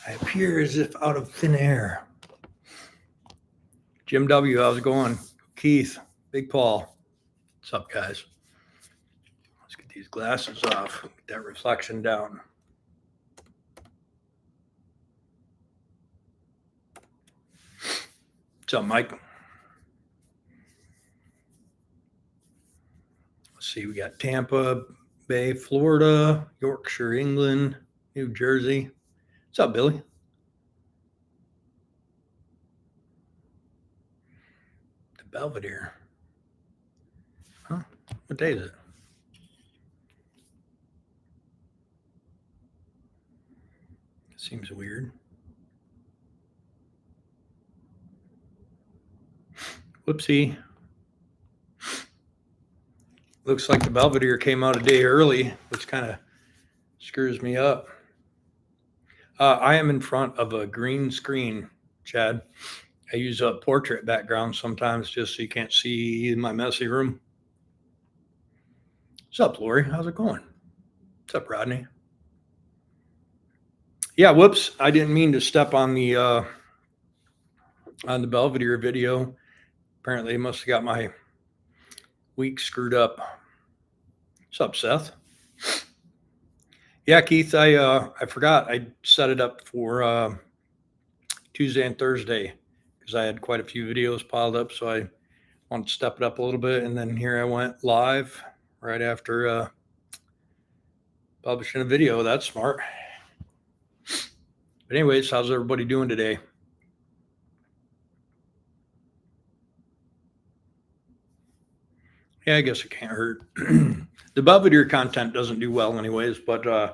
I appear as if out of thin air. Jim W., how's it going? Keith, Big Paul, what's up, guys? Let's get these glasses off, get that reflection down. What's up, Mike? Let's see, we got Tampa Bay, Florida, Yorkshire, England, New Jersey. What's up, Billy? The Belvedere. Huh? What day is it? Seems weird. Whoopsie. Looks like the Belvedere came out a day early, which kind of screws me up. I am in front of a green screen, Chad. I use a portrait background sometimes just so you can't see in my messy room. What's up, Lori? How's it going? What's up, Rodney? Yeah, whoops. I didn't mean to step on the Belvedere video. Apparently, I must have got my week screwed up. What's up, Seth? Yeah, Keith, I forgot. I set it up for Tuesday and Thursday because I had quite a few videos piled up, so I wanted to step it up a little bit, and then here I went live right after publishing a video. That's smart. But anyways, how's everybody doing today? Yeah, I guess it can't hurt. The Belvedere content doesn't do well anyways, but I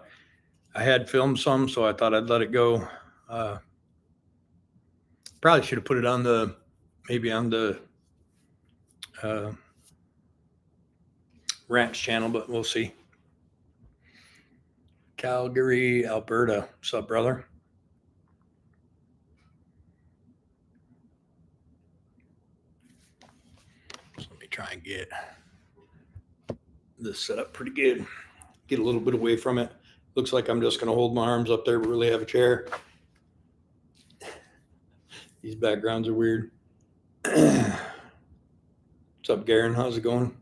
had filmed some, so I thought I'd let it go. Probably should have put it on the ranch channel, but we'll see. Calgary, Alberta. What's up, brother? So let me try and get this set up pretty good. Get a little bit away from it. Looks like I'm just going to hold my arms up there, but really have a chair. These backgrounds are weird. What's up, Garen? How's it going?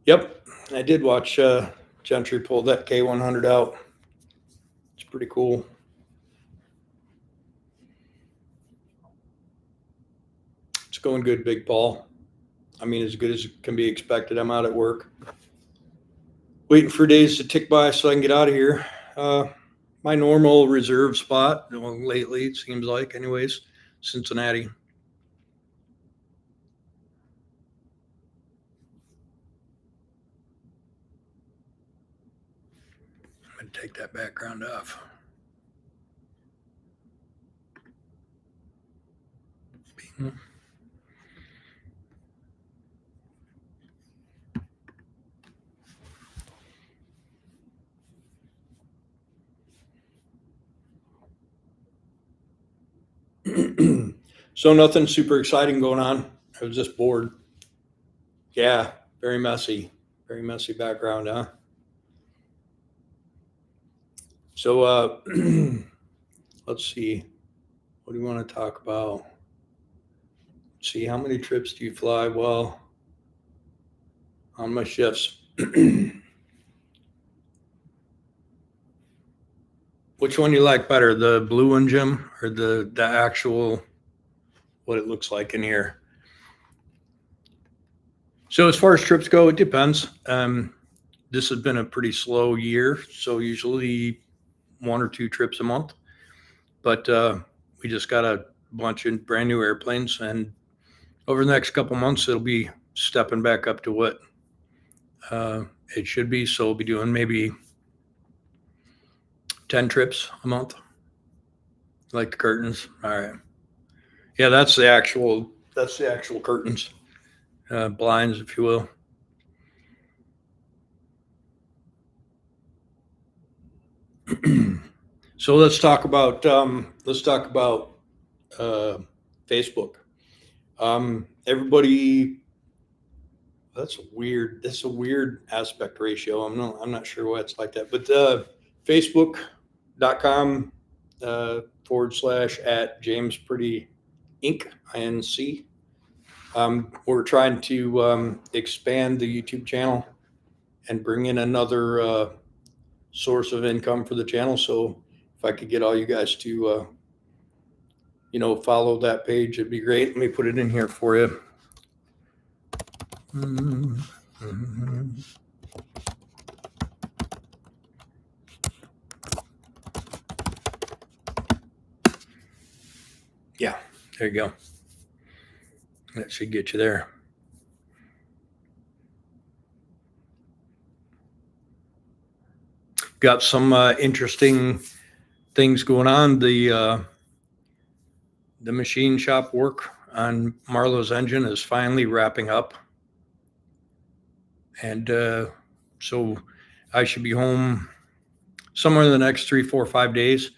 Yep, I did watch Gentry pull that K100 out. It's pretty cool. It's going good, Big Paul. I mean, as good as can be expected. I'm out at work, waiting for days to tick by so I can get out of here. My normal reserve spot, well, lately it seems like, anyways, Cincinnati. I'm going to take that background off. So nothing super exciting going on. I was just bored. Yeah, very messy background, huh? So let's see. What do you want to talk about? Let's see, how many trips do you fly? Well, on my shifts. Which one you like better, the blue one, Jim, or the actual, what it looks like in here? So as far as trips go, it depends. This has been a pretty slow year, so usually 1 or 2 trips a month. But we just got a bunch of brand new airplanes, and over the next couple months, it'll be stepping back up to what it should be. So we'll be doing maybe 10 trips a month, like the curtains. All right. Yeah, that's the actual curtains, blinds, if you will. So let's talk about Facebook. Everybody, that's weird. That's a weird aspect ratio. I'm not sure why it's like that, but Facebook facebook.com / James Pretty Inc. INC. We're trying to expand the YouTube channel and bring in another source of income for the channel. So if I could get all you guys to, follow that page, it'd be great. Let me put it in here for you. Yeah, there you go. That should get you there. Got some interesting things going on. The machine shop work on Marlo's engine is finally wrapping up. And so I should be home somewhere in the next 3, 4, 5 days.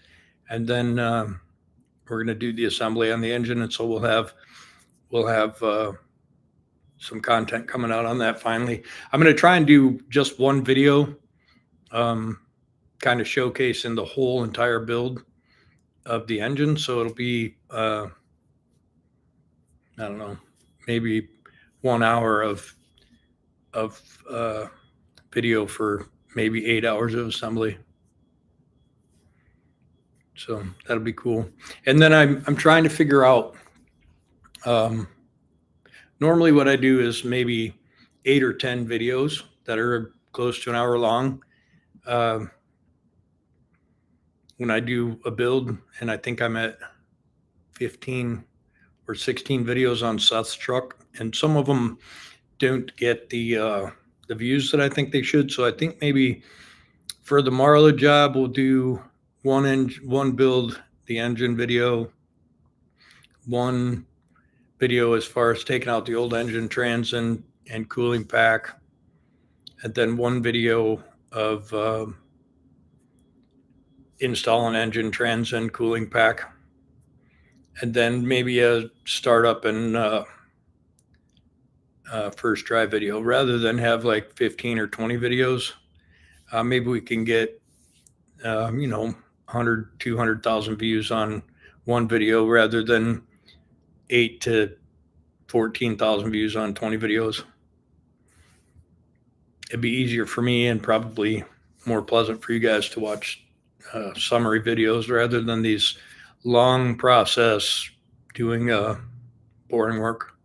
And then we're going to do the assembly on the engine. And so we'll have some content coming out on that finally. I'm going to try and do just one video, kind of showcasing the whole entire build of the engine. So it'll be, I don't know, maybe 1 hour of video for maybe 8 hours of assembly. So that'll be cool. And then I'm trying to figure out, normally what I do is maybe 8 or 10 videos that are close to an hour long. When I do a build, and I think I'm at 15 or 16 videos on Seth's truck, and some of them don't get the views that I think they should. So I think maybe for the Marlo job, we'll do one build, the engine video, one video as far as taking out the old engine trans and cooling pack, and then one video of installing engine trans and cooling pack, and then maybe a startup and first try video, rather than have like 15 or 20 videos. Maybe we can get 100, 200,000 views on one video rather than 8 to 14,000 views on 20 videos. It'd be easier for me and probably more pleasant for you guys to watch summary videos rather than these long process doing boring work.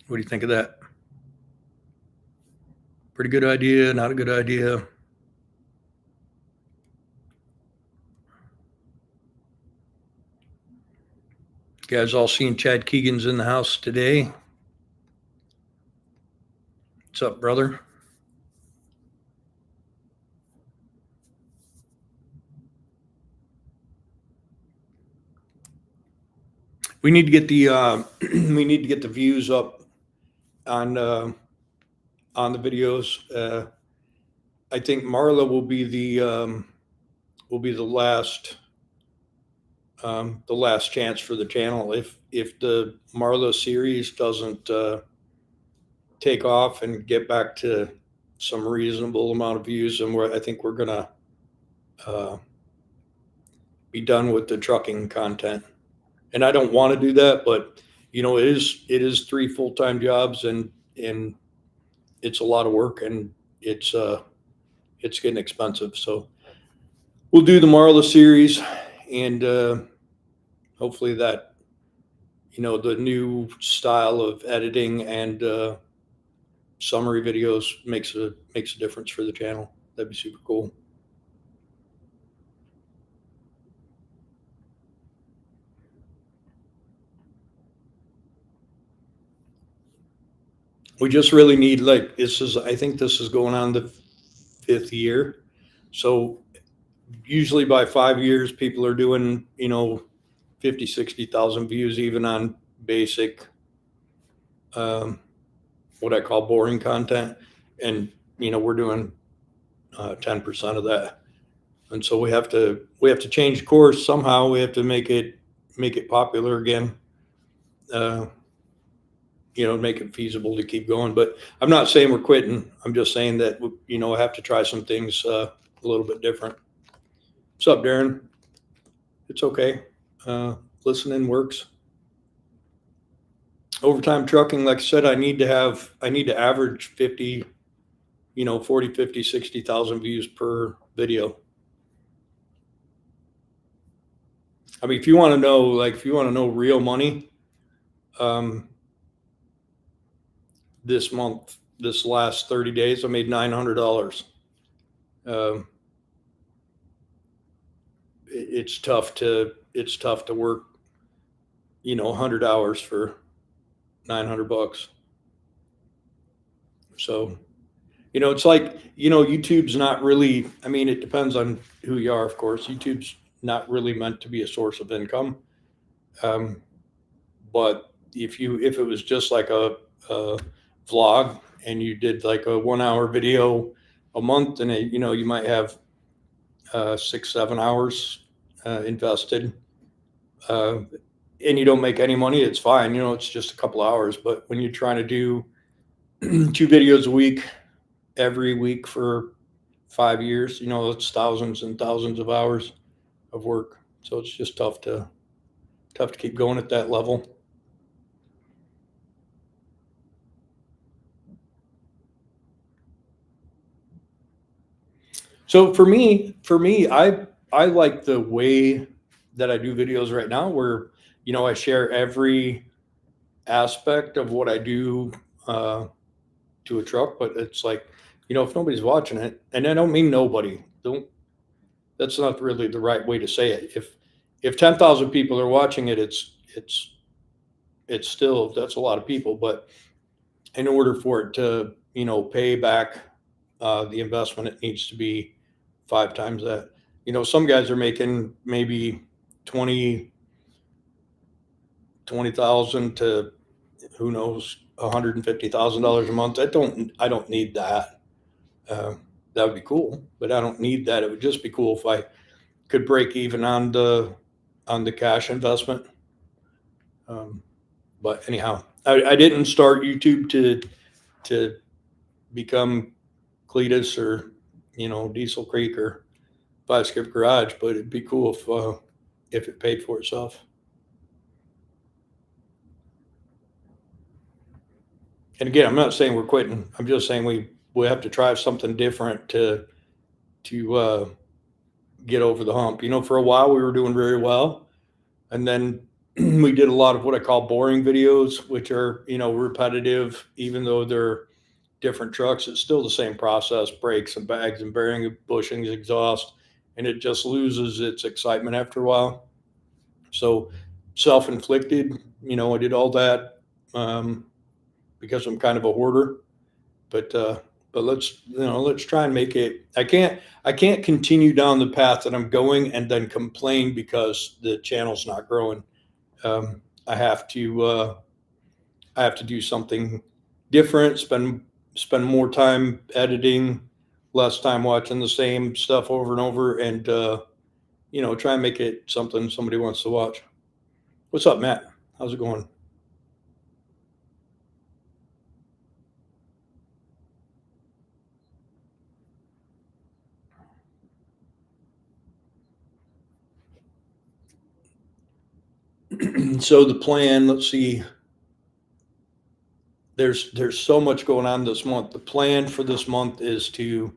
What do you think of that? Pretty good idea, not a good idea? You guys all seen Chad Keegan's in the house today? What's up, brother? We need to get the views up on the videos. I think Marlo will be the last chance for the channel. If the Marlo series doesn't take off and get back to some reasonable amount of views, and I think we're gonna be done with the trucking content. And I don't want to do that, but it is 3 full-time jobs, and it's a lot of work, and it's getting expensive. So we'll do the Marla series, and hopefully that the new style of editing and summary videos makes a difference for the channel. That'd be super cool. We just really need, I think this is going on the 5th year. So usually by 5 years, people are doing, 50, 60,000 views, even on basic, what I call boring content. And, we're doing 10% of that. And so we have to change course somehow. We have to make it popular again. make it feasible to keep going. But I'm not saying we're quitting. I'm just saying that, I have to try some things a little bit different. What's up, Darren? It's okay. Listening works. Overtime trucking, like I said, I need to average 50, 40, 50, 60,000 views per video. I mean, if you want to know real money, this last 30 days, I made $900. It's tough to work, 100 hours for $900. So, it's like, YouTube's not really, I mean, it depends on who you are, of course. YouTube's not really meant to be a source of income. But if it was just like a vlog and you did like a 1-hour video a month, and you might have 6-7 hours invested, and you don't make any money, it's fine. It's just a couple hours. But when you're trying to do 2 videos a week, every week for 5 years, it's thousands and thousands of hours of work. So it's just tough to keep going at that level. So for me, I like the way that I do videos right now, where I share every aspect of what I do to a truck. But it's like, if nobody's watching it, and I don't mean nobody, that's not really the right way to say it. If 10,000 people are watching it, it's still, that's a lot of people. But in order for it to pay back the investment, it needs to be 5 times that. Some guys are making maybe 20,000 to, who knows, $150,000 a month. I don't need that. That would be cool, but I don't need that. It would just be cool if I could break even on the cash investment. But anyhow, I didn't start YouTube to become Cletus or Diesel Creek or Five Skip Garage, but it'd be cool if it paid for itself. And again, I'm not saying we're quitting. I'm just saying we have to try something different to get over the hump. For a while we were doing very well, and then we did a lot of what I call boring videos, which are repetitive. Even though they're different trucks, it's still the same process: brakes and bags and bearing, bushings, exhaust, and it just loses its excitement after a while. So self-inflicted, I did all that because I'm kind of a hoarder. But let's try and make it. I can't continue down the path that I'm going and then complain because the channel's not growing. I have to do something different. Spend more time editing, less time watching the same stuff over and over, and try and make it something somebody wants to watch. What's up, Matt? How's it going? So the plan, let's see. There's so much going on this month. The plan for this month is to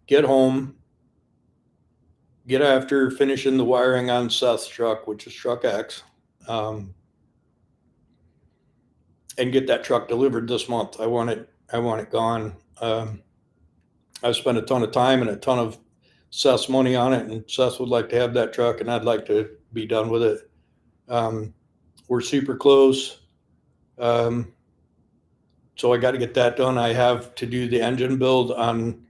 get home, get after finishing the wiring on Seth's truck, which is truck X, and get that truck delivered this month. I want it gone. I've spent a ton of time and a ton of Seth's money on it, and Seth would like to have that truck, and I'd like to be done with it. We're super close. So I got to get that done. I have to do the engine build on,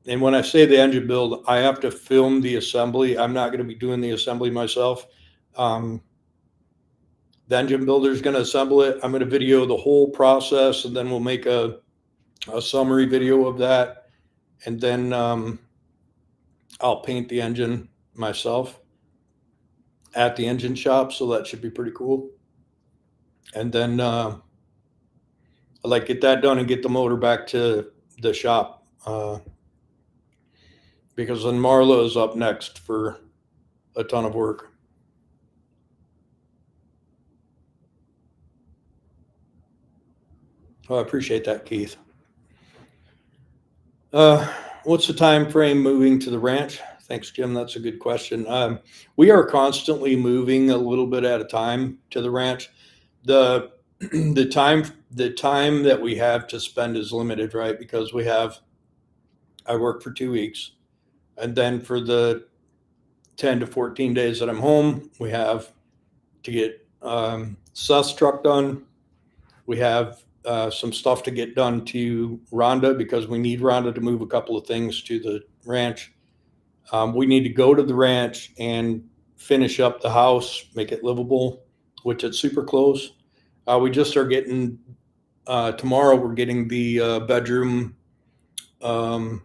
and when I say the engine build, I have to film the assembly. I'm not going to be doing the assembly myself. The engine builder is going to assemble it. I'm going to video the whole process, and then we'll make a summary video of that. And then I'll paint the engine myself at the engine shop. So that should be pretty cool. And then I like get that done and get the motor back to the shop because then Marlo is up next for a ton of work. Oh, I appreciate that, Keith. What's the time frame moving to the ranch? Thanks, Jim. That's a good question. We are constantly moving a little bit at a time to the ranch. The the time that we have to spend is limited, right? Because I work for 2 weeks, and then for the 10 to 14 days that I'm home, we have to get Seth's truck done. We have some stuff to get done to Rhonda because we need Rhonda to move a couple of things to the ranch. We need to go to the ranch and finish up the house, make it livable, which it's super close. We just are getting tomorrow. We're getting the bedroom Mr.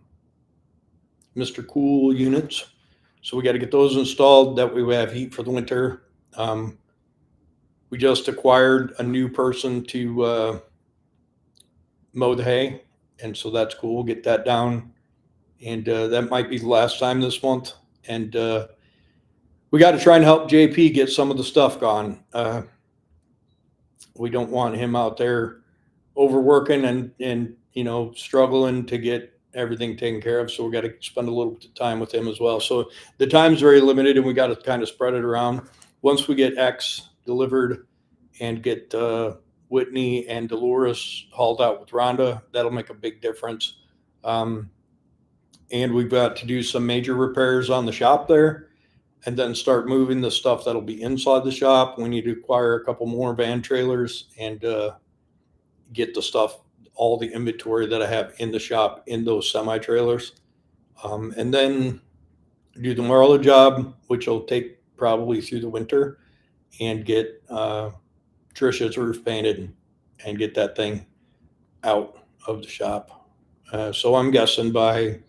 Cool units, so we got to get those installed. That way we have heat for the winter. We just acquired a new person to mow the hay, and so that's cool. We'll get that down, and that might be the last time this month. And we got to try and help JP get some of the stuff gone. We don't want him out there overworking and struggling to get everything taken care of. So we got to spend a little bit of time with him as well. So the time's very limited, and we got to kind of spread it around. Once we get X delivered and get Whitney and Dolores hauled out with Rhonda, that'll make a big difference. And we've got to do some major repairs on the shop there, and then start moving the stuff that'll be inside the shop. We need to acquire a couple more van trailers and get the stuff, all the inventory that I have in the shop in those semi trailers. And then do the Marlo job, which will take probably through the winter, and get Trisha's roof painted and get that thing out of the shop. So I'm guessing by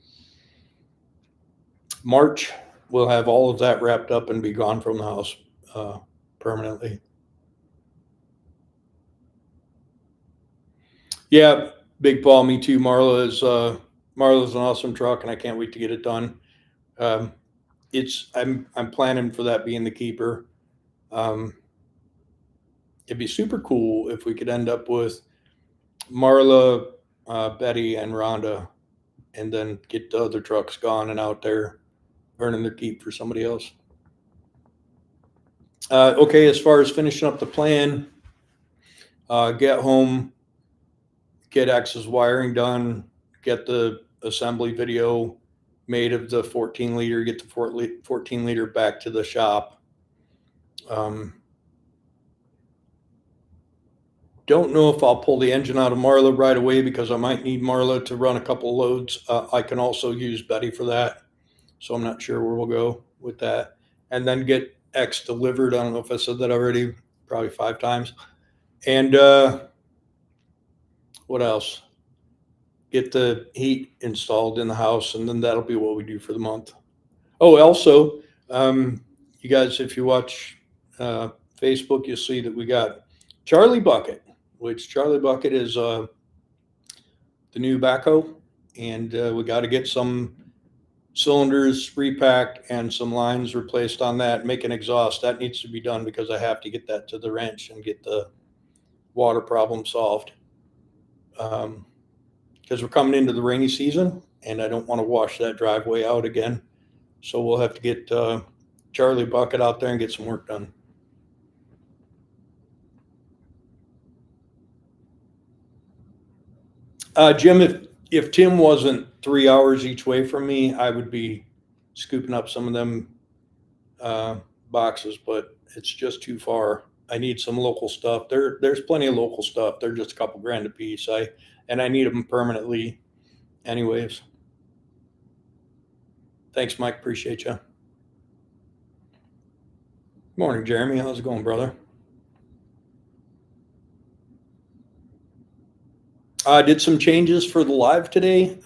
March, we'll have all of that wrapped up and be gone from the house permanently. Yeah, Big Paul, me too. Marlo's an awesome truck, and I can't wait to get it done. I'm planning for that being the keeper. It'd be super cool if we could end up with Marla, Betty, and Rhonda, and then get the other trucks gone and out there earning their keep for somebody else. Okay, as far as finishing up the plan, get home, get X's wiring done, get the assembly video made of the 14 liter, get the 14 liter back to the shop. Don't know if I'll pull the engine out of Marlo right away because I might need Marlo to run a couple loads. I can also use Betty for that. So I'm not sure where we'll go with that. And then get X delivered. I don't know if I said that already, probably 5 times. And what else? Get the heat installed in the house, and then that'll be what we do for the month. Oh, also, you guys, if you watch Facebook, you'll see that we got Charlie Bucket, which Charlie Bucket is the new backhoe, and we got to get some cylinders repacked and some lines replaced on that, make an exhaust. That needs to be done because I have to get that to the wrench and get the water problem solved. Because we're coming into the rainy season, and I don't want to wash that driveway out again. So we'll have to get Charlie Bucket out there and get some work done. Jim, if Tim wasn't 3 hours each way from me, I would be scooping up some of them boxes, but it's just too far. I need some local stuff. There's plenty of local stuff. They're just a couple grand a piece. I need them permanently anyways. Thanks, Mike. Appreciate you. Morning, Jeremy. How's it going, brother? I did some changes for the live today.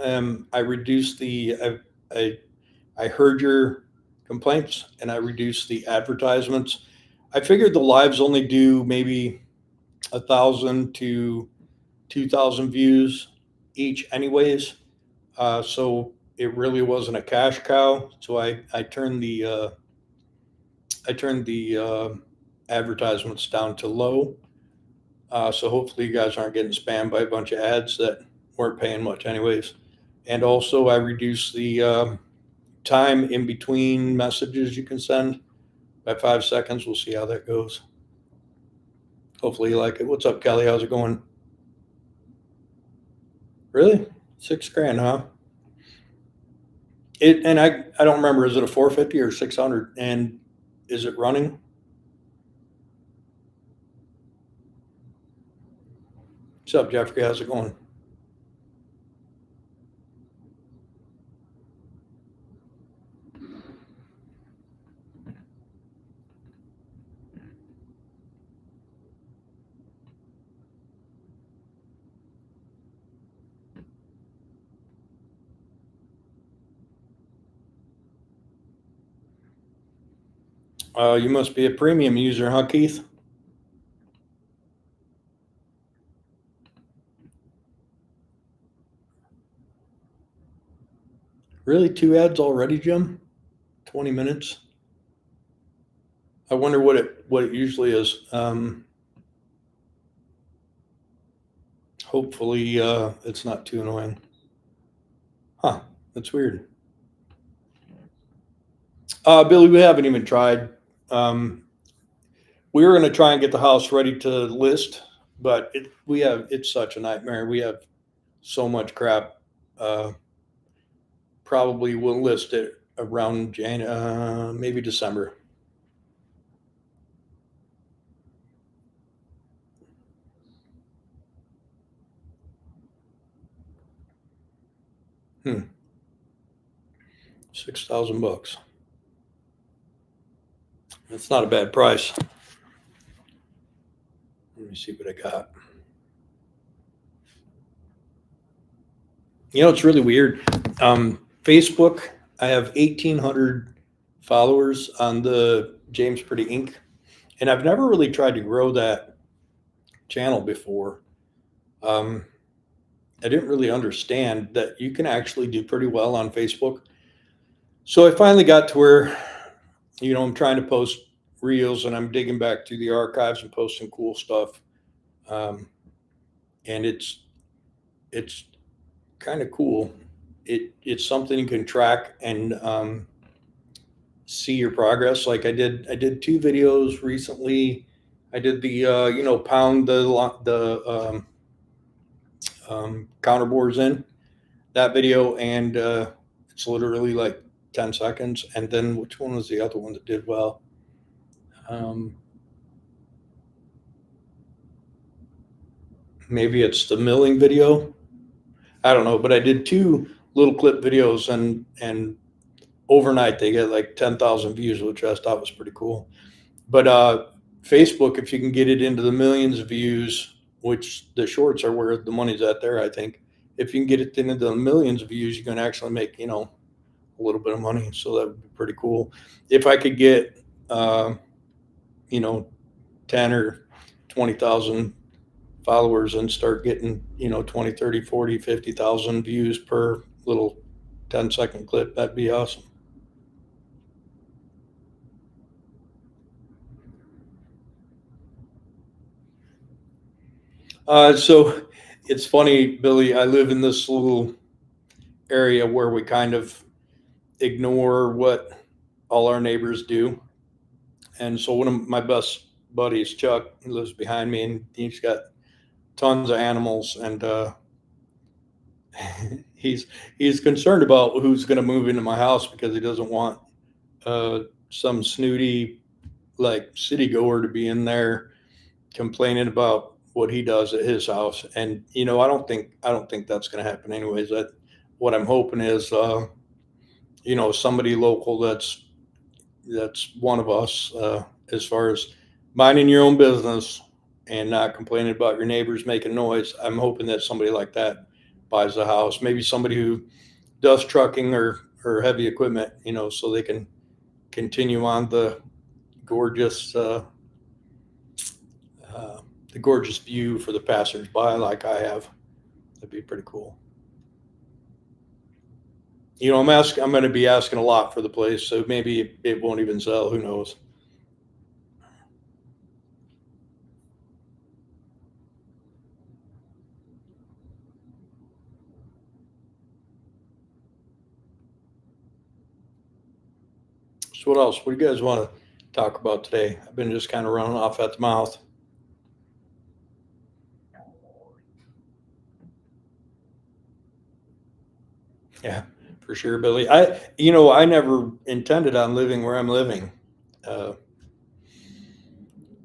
I reduced I heard your complaints, and I reduced the advertisements. I figured the lives only do maybe 1,000 to 2,000 views each anyways. So it really wasn't a cash cow. So I turned the advertisements down to low. So hopefully you guys aren't getting spammed by a bunch of ads that weren't paying much anyways. And also I reduced the time in between messages you can send by 5 seconds. We'll see how that goes. Hopefully you like it. What's up, Kelly? How's it going? Really? $6,000, huh? And I don't remember, is it a 450 or 600? And is it running? What's up, Jeffrey? How's it going? You must be a premium user, huh, Keith? Really? 2 ads already, Jim? 20 minutes? I wonder what it usually is. Hopefully it's not too annoying. Huh, that's weird. Billy, we haven't even tried. We were going to try and get the house ready to list, but it's such a nightmare. We have so much crap. Probably we'll list it around maybe December. $6,000. That's not a bad price. Let me see what I got. You know, it's really weird. Facebook, I have 1,800 followers on the James Pretty Inc. And I've never really tried to grow that channel before. I didn't really understand that you can actually do pretty well on Facebook. So I finally got to where, I'm trying to post reels and I'm digging back through the archives and posting cool stuff. And it's kind of cool. It's something you can track and see your progress. Like I did 2 videos recently. I did the pound the counterboards in that video, and it's literally like 10 seconds. And then which one was the other one that did well? Maybe it's the milling video. I don't know, but I did 2 little clip videos, and overnight they get like 10,000 views, which I thought was pretty cool. But Facebook, if you can get it into the millions of views, which the shorts are where the money's at there, I think. If you can get it into the millions of views, you can actually make, a little bit of money. So that would be pretty cool. If I could get, 10 or 20,000 followers and start getting, 20, 30, 40, 50,000 views per little 10-second clip, that'd be awesome. So it's funny, Billy, I live in this little area where we kind of ignore what all our neighbors do. And so one of my best buddies, Chuck, he lives behind me and he's got tons of animals, and he's concerned about who's going to move into my house because he doesn't want some snooty like city goer to be in there complaining about what he does at his house. And I don't think that's going to happen anyways. What I'm hoping is somebody local that's one of us, as far as minding your own business and not complaining about your neighbors making noise. I'm hoping that somebody like that buys a house, maybe somebody who does trucking or heavy equipment, so they can continue on the gorgeous a gorgeous view for the passersby like I have. That'd be pretty cool. I'm going to be asking a lot for the place, so maybe it won't even sell. Who knows? So what else? What do you guys want to talk about today? I've been just kind of running off at the mouth. Yeah, for sure, Billy. I never intended on living where I'm living, uh,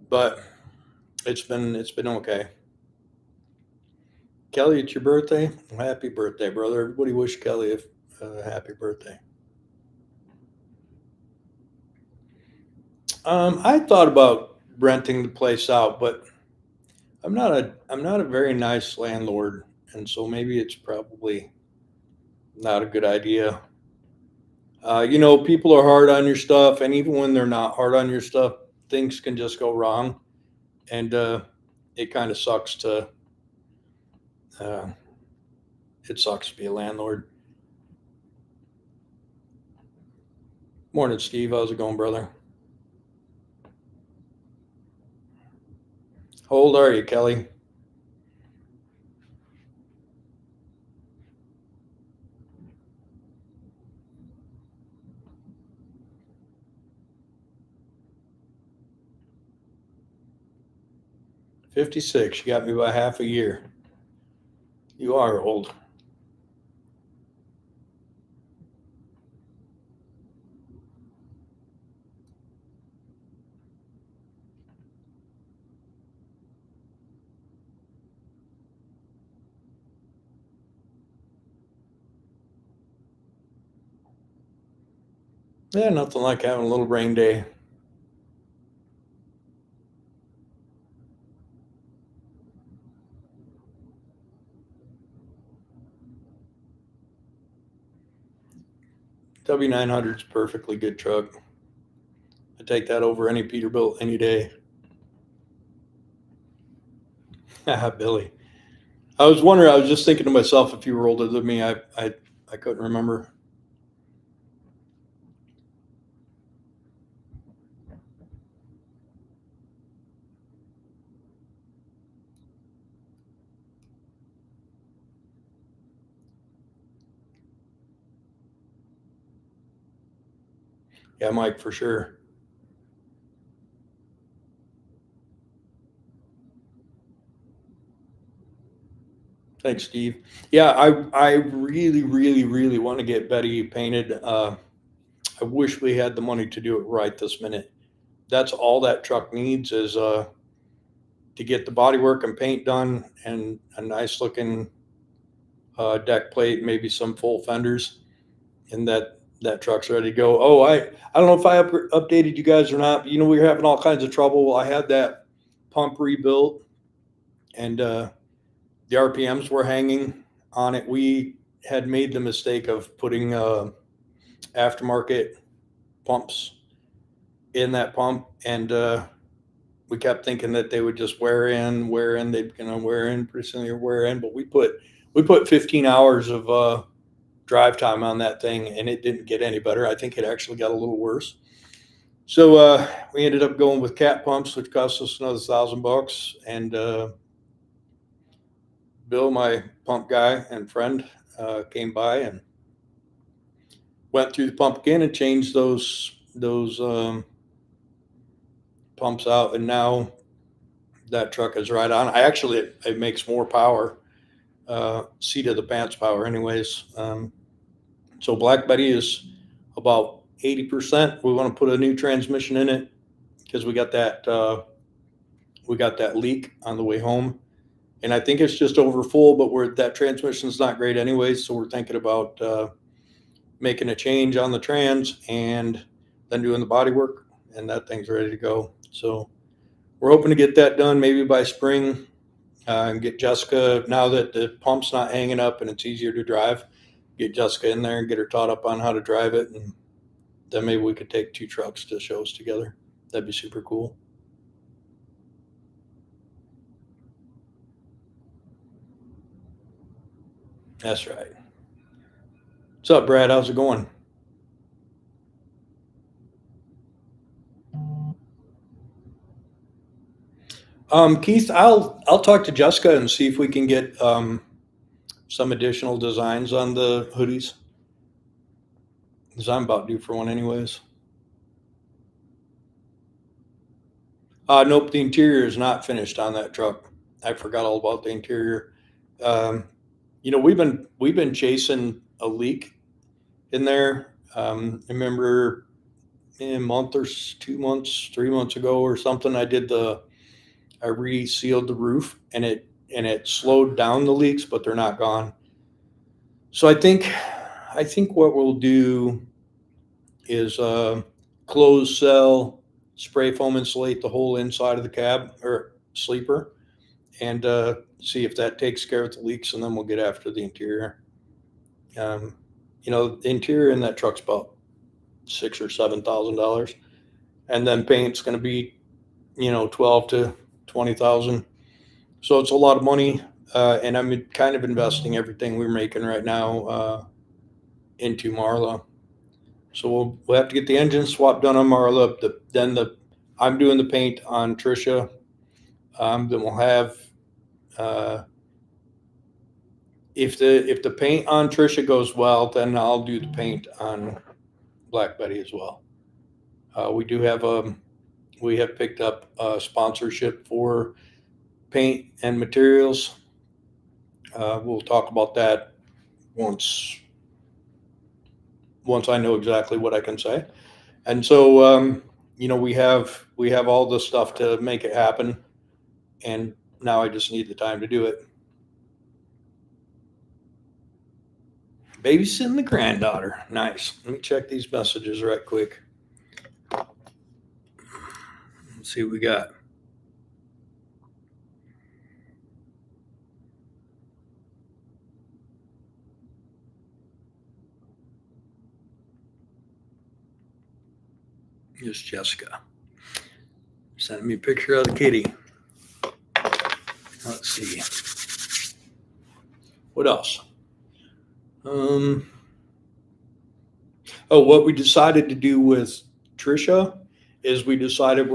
but it's been okay. Kelly, it's your birthday. Happy birthday, brother. Everybody wish Kelly a happy birthday. I thought about renting the place out, but I'm not a very nice landlord, and so maybe it's probably not a good idea. People are hard on your stuff, and even when they're not hard on your stuff, things can just go wrong, and it kind of sucks to. Uh, it sucks to be a landlord. Morning, Steve. How's it going, brother? How old are you, Kelly? 56. You got me by half a year. You are old. Yeah, nothing like having a little rain day. W900 is a perfectly good truck. I take that over any Peterbilt any day. Billy. I was wondering. I was just thinking to myself, if you were older than me, I couldn't remember. Yeah, Mike, for sure. Thanks, Steve. Yeah, I really, really, really want to get Betty painted. I wish we had the money to do it right this minute. That's all that truck needs is to get the bodywork and paint done and a nice looking deck plate, maybe some full fenders, and that truck's ready to go. Oh, I don't know if I updated you guys or not, but we were having all kinds of trouble. I had that pump rebuilt, and the RPMs were hanging on it. We had made the mistake of putting aftermarket pumps in that pump, and we kept thinking that they would just wear in. They'd wear in pretty soon. They wear in, but we put 15 hours of drive time on that thing, and it didn't get any better. I think it actually got a little worse. So we ended up going with cat pumps, which cost us another $1,000. And Bill, my pump guy and friend, came by and went through the pump again and changed those pumps out. And now that truck is right on. It makes more power, seat of the pants power, anyways. So Black Betty is about 80%. We want to put a new transmission in it because we got that leak on the way home, and I think it's just over full. But that transmission's not great anyways, so we're thinking about making a change on the trans and then doing the body work, and that thing's ready to go. So we're hoping to get that done maybe by spring, and get Jessica, now that the pump's not hanging up and it's easier to drive, get Jessica in there and get her taught up on how to drive it, and then maybe we could take two trucks to shows together. That'd be super cool. That's right. What's up, Brad? How's it going? Keith, I'll talk to Jessica and see if we can get some additional designs on the hoodies. Because I'm about due for one anyways. Nope, the interior is not finished on that truck. I forgot all about the interior. Um, we've been chasing a leak in there. I remember a month or 2 months, 3 months ago or something. I resealed the roof and it slowed down the leaks, but they're not gone. So I think what we'll do is close cell, spray foam insulate the whole inside of the cab or sleeper, and see if that takes care of the leaks, and then we'll get after the interior. Um, the interior in that truck's about $6,000 or $7,000, and then paint's going to be 12 to 20,000. So it's a lot of money, and I'm kind of investing everything we're making right now into Marlo. So we'll have to get the engine swap done on Marlo. I'm doing the paint on Trisha. Then we'll have uh, if the paint on Trisha goes well, then I'll do the paint on Black Betty as well. We do have we have picked up a sponsorship for paint and materials. We'll talk about that once I know exactly what I can say. And so we have all the stuff to make it happen, and now I just need the time to do it. Babysitting the granddaughter. Nice. Let me check these messages right quick. Let's see what we got. Here's Jessica. Sending me a picture of the kitty. Let's see. What else? What we decided to do with Trisha is we decided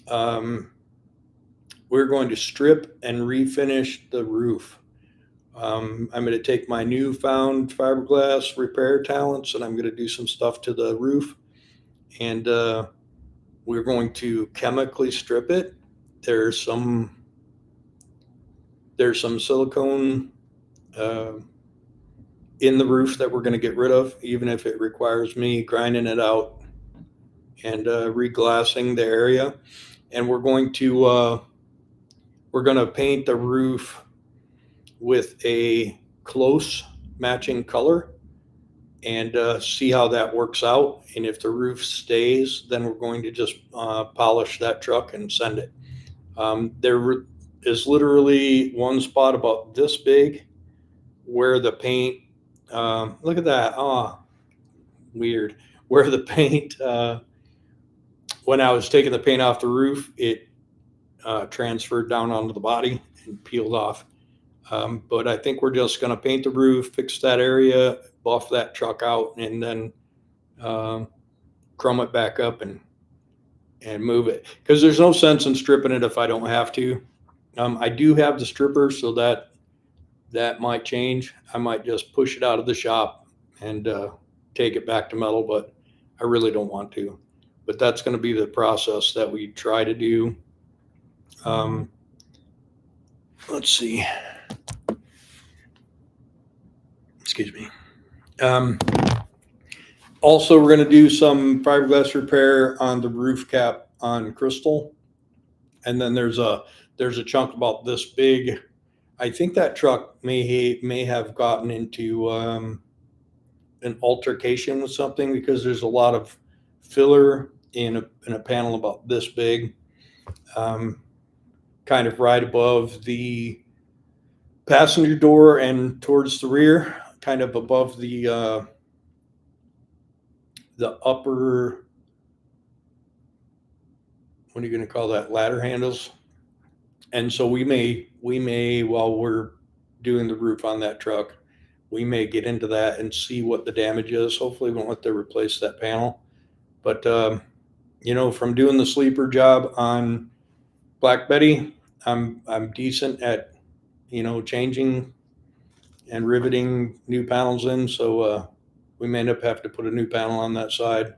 um, we're going to strip and refinish the roof. I'm going to take my newfound fiberglass repair talents and I'm going to do some stuff to the roof, and we're going to chemically strip it. There's some silicone uh, in the roof that we're going to get rid of, even if it requires me grinding it out and reglassing the area. And we're going to paint the roof with a close matching color and see how that works out. And if the roof stays, then we're going to just polish that truck and send it. There is literally one spot about this big where the paint, look at that. Oh, weird. Where the paint, when I was taking the paint off the roof, it transferred down onto the body and peeled off. But I think we're just going to paint the roof, fix that area, buff that truck out, and then chrome it back up and move it. Because there's no sense in stripping it if I don't have to. I do have the stripper, so that might change. I might just push it out of the shop and take it back to metal, but I really don't want to. But that's going to be the process that we try to do. Let's see. Excuse me. Also, we're going to do some fiberglass repair on the roof cap on Crystal, and then there's a chunk about this big. I think that truck may have gotten into an altercation with something, because there's a lot of filler in a panel about this big, kind of right above the passenger door and towards the rear, kind of above the upper, what are you going to call that, ladder handles. And so we may while we're doing the roof on that truck. We may get into that and see what the damage is. Hopefully we won't have to replace that panel. But, from doing the sleeper job on Black Betty, I'm decent at, changing and riveting new panels in. So we may end up having to put a new panel on that side.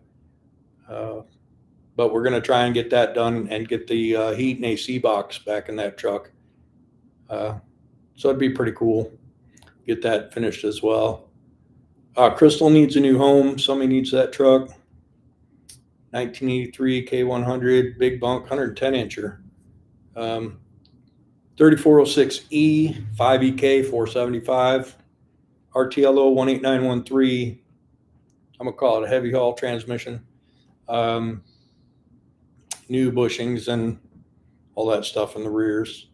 But we're going to try and get that done and get the heat and AC box back in that truck. So it'd be pretty cool. Get that finished as well. Crystal needs a new home. Somebody needs that truck. 1983 K100 big bunk 110 incher. 3406E 5EK 475 RTLO 18913. I'm gonna call it a heavy haul transmission. New bushings and all that stuff in the rears.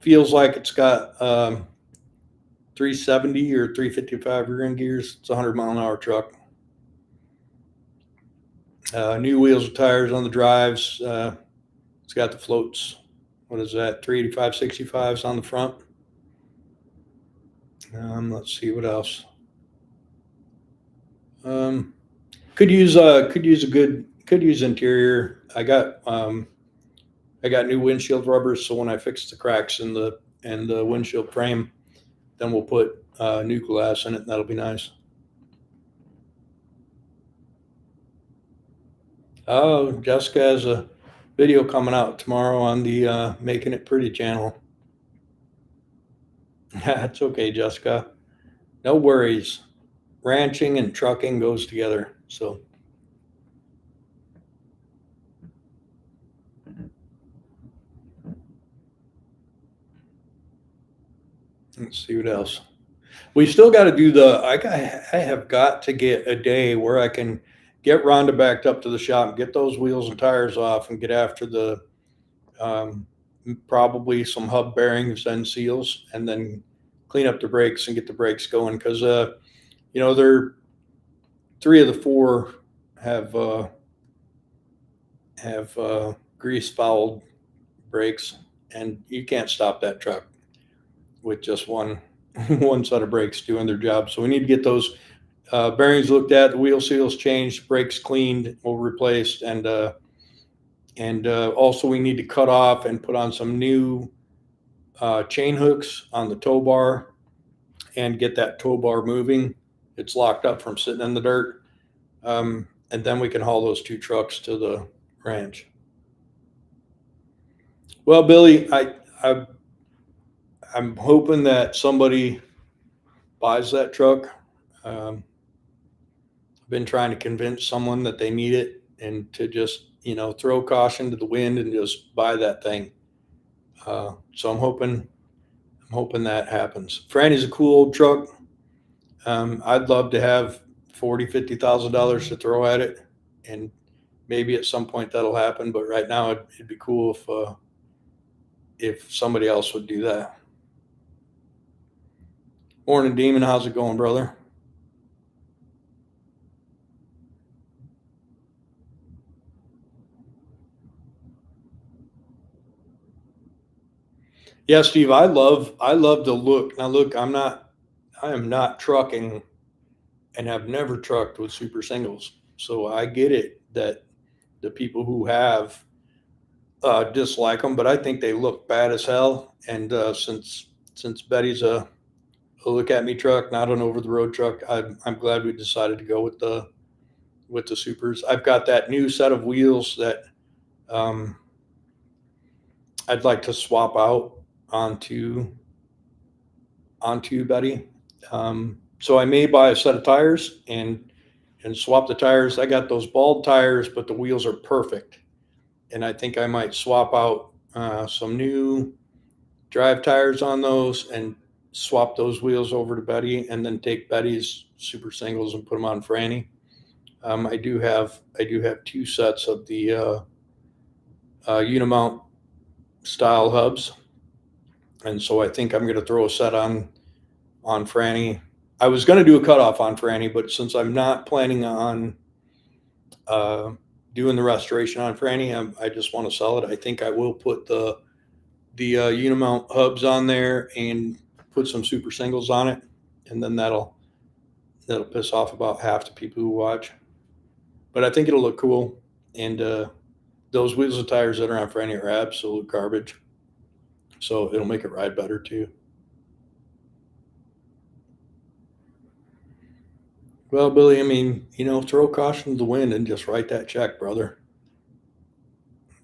Feels like it's got 370 or 355 rear end gears. It's a 100-mile-an-hour truck. New wheels and tires on the drives. It's got the floats. What is that? 385 65s on the front. Let's see what else. Could use interior. I got new windshield rubbers, so when I fix the cracks in the windshield frame, then we'll put new glass in it, and that'll be nice. Oh, Jessica has a video coming out tomorrow on the Making It Pretty channel. That's okay, Jessica. No worries. Ranching and trucking goes together. So let's see what else. We still got to do I have got to get a day where I can get Rhonda backed up to the shop, get those wheels and tires off, and get after the probably some hub bearings and seals, and then clean up the brakes and get the brakes going. Because they're 3 of the 4 have grease fouled brakes, and you can't stop that truck with just one set of brakes doing their job. So we need to get those bearings looked at, the wheel seals changed, brakes cleaned or replaced, and also we need to cut off and put on some new chain hooks on the tow bar and get that tow bar moving. It's locked up from sitting in the dirt. And then we can haul those 2 trucks to the ranch. Well, Billy, I'm hoping that somebody buys that truck. I've been trying to convince someone that they need it and to just, throw caution to the wind and just buy that thing. So I'm hoping that happens. Franny's a cool old truck. I'd love to have $40,000-$50,000 to throw at it, and maybe at some point that'll happen. But right now, it'd be cool if somebody else would do that. Morning, Demon. How's it going, brother? Yeah, Steve. I love the look. Now, look, I am not trucking, and have never trucked with super singles. So I get it that the people who have dislike them, but I think they look bad as hell. And since Betty's a look at me truck, not an over the road truck, I'm glad we decided to go with the supers. I've got that new set of wheels that I'd like to swap out onto Betty. So I may buy a set of tires and swap the tires. I got those bald tires, but the wheels are perfect. And I think I might swap out some new drive tires on those and swap those wheels over to Betty, and then take Betty's super singles and put them on Franny. I do have 2 sets of the Unimount style hubs, and so I think I'm going to throw a set on Franny. I was going to do a cutoff on Franny, but since I'm not planning on doing the restoration on Franny, I just want to sell it. I think I will put the Unimount hubs on there and put some super singles on it, and then that'll piss off about half the people who watch. But I think it'll look cool. And those wheels and tires that are on Franny are absolute garbage. So it'll make it ride better too. Well, Billy, I mean, throw caution to the wind and just write that check, brother.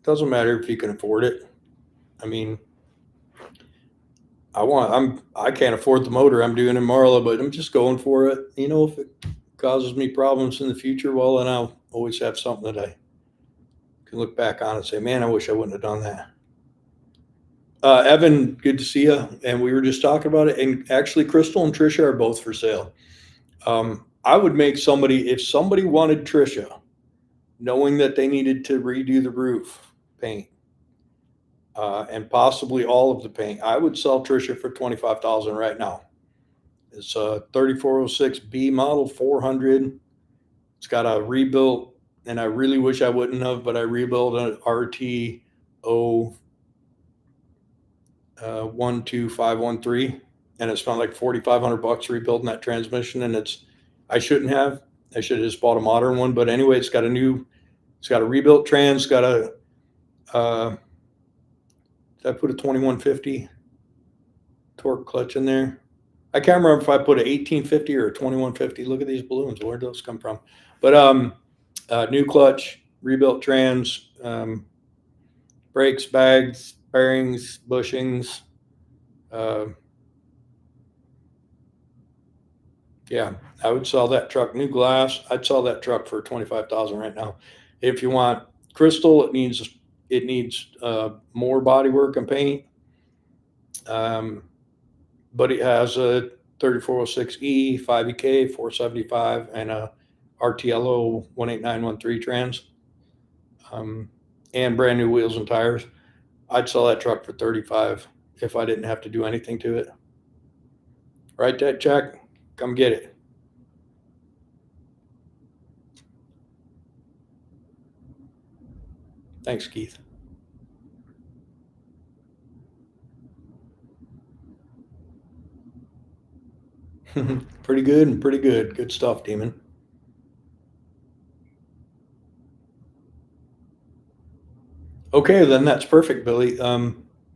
Doesn't matter if you can afford it. I mean, I can't afford the motor I'm doing in Marlo, but I'm just going for it. If it causes me problems in the future, well, then I'll always have something that I can look back on and say, man, I wish I wouldn't have done that. Evan, good to see you. And we were just talking about it. And actually, Crystal and Trisha are both for sale. I would make if somebody wanted Trisha, knowing that they needed to redo the roof paint, and possibly all of the paint, I would sell Trisha for $25,000 right now. It's a 3406B model 400. It's got a rebuilt, and I really wish I wouldn't have, but I rebuilt an RT 12513, and it spent like $4,500 rebuilding that transmission, and I should have just bought a modern one. But anyway, it's got a rebuilt trans, got a did I put a 2150 torque clutch in there? I can't remember if I put an 1850 or a 2150. Look at these balloons. Where'd those come from? But new clutch, rebuilt trans, brakes, bags, bearings, bushings. Yeah, I would sell that truck. New glass. I'd sell that truck for $25,000 right now. If you want Crystal, it needs more body work and paint. But it has a 3406E, 5EK, 475, and a RTLO 18913 trans, and brand new wheels and tires. I'd sell that truck for $35,000 if I didn't have to do anything to it. Write that check. Come get it. Thanks, Keith. Pretty good. Good stuff, Demon. Okay, then that's perfect, Billy.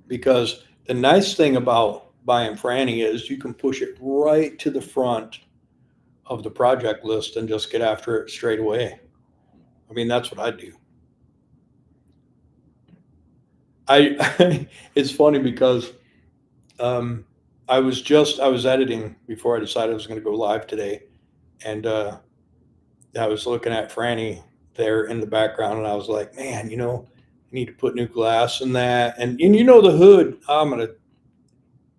Because the nice thing about buying Franny is you can push it right to the front of the project list and just get after it straight away. I mean, that's what I do. It's funny because I was editing before I decided I was going to go live today, and I was looking at Franny there in the background, and I was like, man, you need to put new glass in that, and the hood. I'm gonna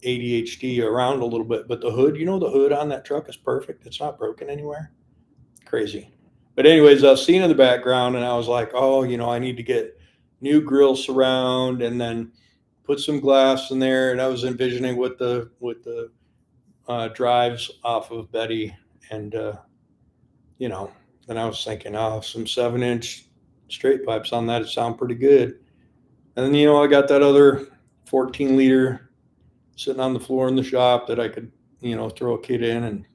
ADHD around a little bit, but the hood, the hood on that truck is perfect. It's not broken anywhere. Crazy. But anyways, I was seeing in the background, and I was like, oh, I need to get new grill surround, and then put some glass in there. And I was envisioning with the drives off of Betty, and then I was thinking, oh, some 7-inch straight pipes on that, it sound pretty good. And then I got that other 14-liter sitting on the floor in the shop that I could throw a kit in and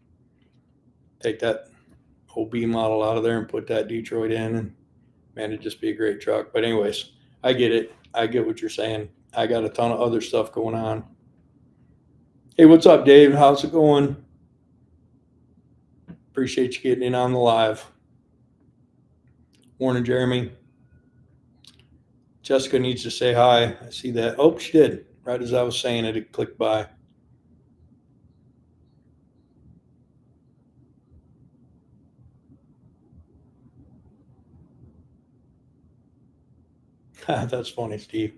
take that OB model out of there and put that Detroit in, and man, it'd just be a great truck. But anyways, I get it. I get what you're saying. I got a ton of other stuff going on. Hey, what's up, Dave? How's it going? Appreciate you getting in on the live. Morning, Jeremy. Jessica needs to say hi. I see that. Oh, she did. Right as I was saying it, it clicked by. That's funny, Steve.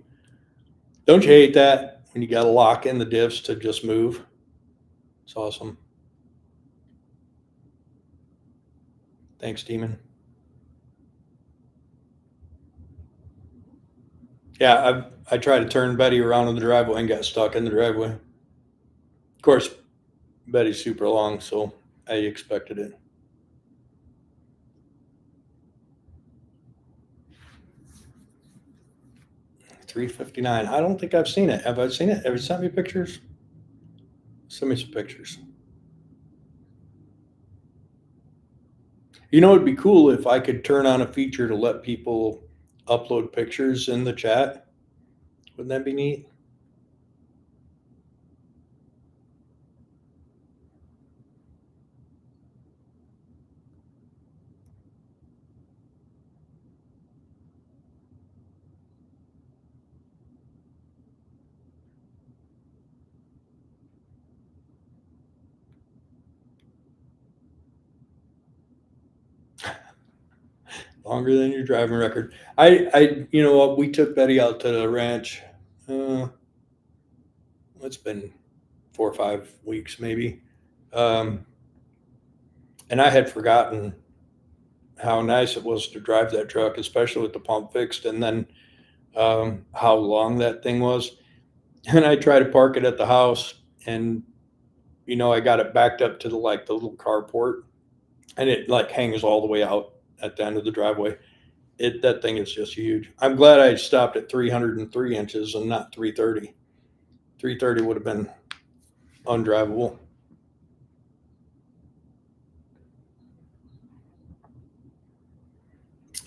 Don't you hate that when you got to lock in the diffs to just move? It's awesome. Thanks, Demon. Yeah, I tried to turn Betty around in the driveway and got stuck in the driveway. Of course, Betty's super long, so I expected it. $359. I don't think I've seen it. Have I seen it? Have you sent me pictures? Send me some pictures. You know, it'd be cool if I could turn on a feature to let people upload pictures in the chat. Wouldn't that be neat? Longer than your driving record. You know what? We took Betty out to the ranch. Uh, it's been 4 or 5 weeks, maybe. Um, and I had forgotten how nice it was to drive that truck, especially with the pump fixed, and then how long that thing was. And I tried to park it at the house, and I got it backed up to the little carport, and it like hangs all the way out at the end of the driveway. That thing is just huge. I'm glad I stopped at 303 inches and not 330. 330 would have been undrivable.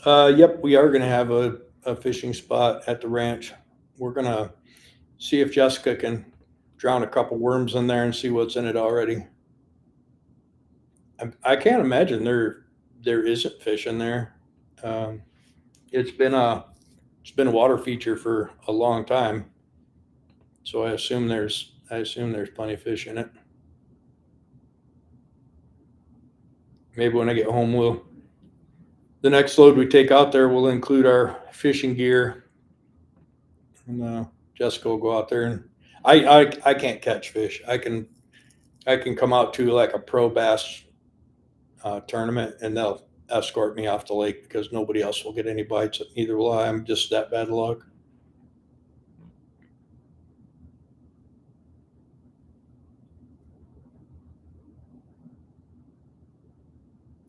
Yep, we are going to have a fishing spot at the ranch. We're going to see if Jessica can drown a couple worms in there and see what's in it already. I can't imagine there isn't fish in there. Um, it's been a water feature for a long time, so I assume there's plenty of fish in it. Maybe when I get home, the next load we take out there will include our fishing gear, and Jessica will go out there, and I can't catch fish. I can come out to like a pro bass tournament, and they'll escort me off the lake because nobody else will get any bites. Neither will I. I'm just that bad luck.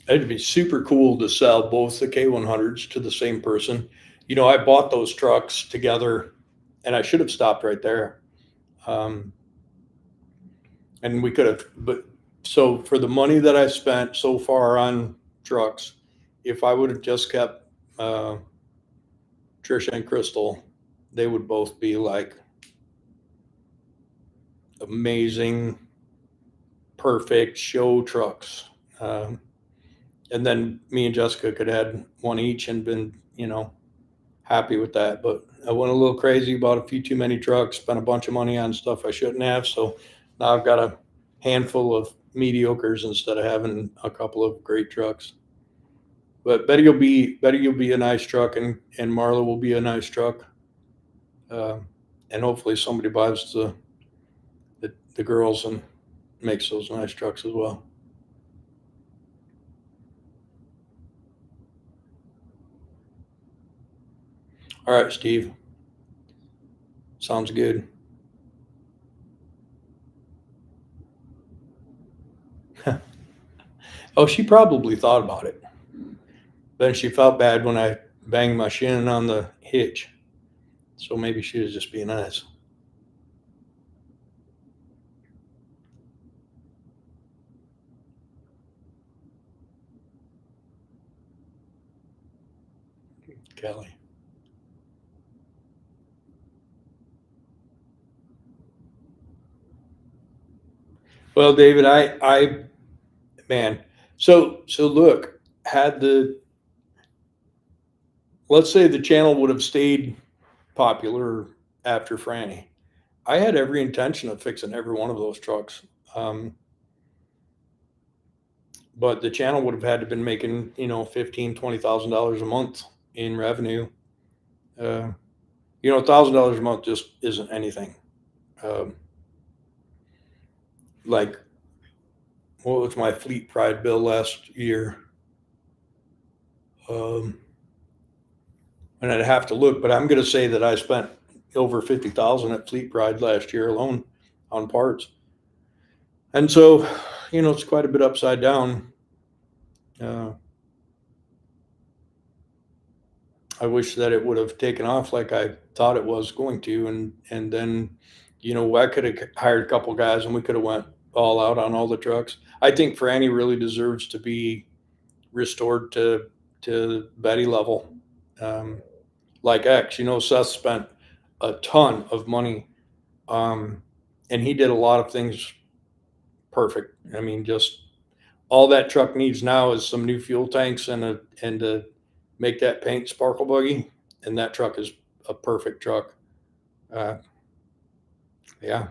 It'd be super cool to sell both the K100s to the same person. I bought those trucks together, and I should have stopped right there. Um, and we could have, but so for the money that I spent so far on trucks, if I would have just kept Trisha and Crystal, they would both be like amazing, perfect show trucks. And then me and Jessica could have had one each and been, happy with that. But I went a little crazy, bought a few too many trucks, spent a bunch of money on stuff I shouldn't have. So now I've got a handful of mediocres instead of having a couple of great trucks. But Betty will be a nice truck, and Marlo will be a nice truck. And hopefully somebody buys the girls and makes those nice trucks as well. All right, Steve. Sounds good. Oh, she probably thought about it. Then she felt bad when I banged my shin on the hitch. So maybe she was just being nice. Kelly. Well, David, man. So look, let's say the channel would have stayed popular after Franny. I had every intention of fixing every one of those trucks. But the channel would have had to been making, $15,000-$20,000 a month in revenue. $1,000 a month just isn't anything. Like, what was my Fleet Pride bill last year? And I'd have to look, but I'm going to say that I spent over 50,000 at Fleet Pride last year alone on parts. And so, it's quite a bit upside down. I wish that it would have taken off like I thought it was going to, and then I could have hired a couple guys and we could have went all out on all the trucks. I think Franny really deserves to be restored to Betty level. Um, like X, Seth spent a ton of money, and he did a lot of things perfect. I mean, just all that truck needs now is some new fuel tanks and to make that paint sparkle buggy, and that truck is a perfect truck. Uh, yeah.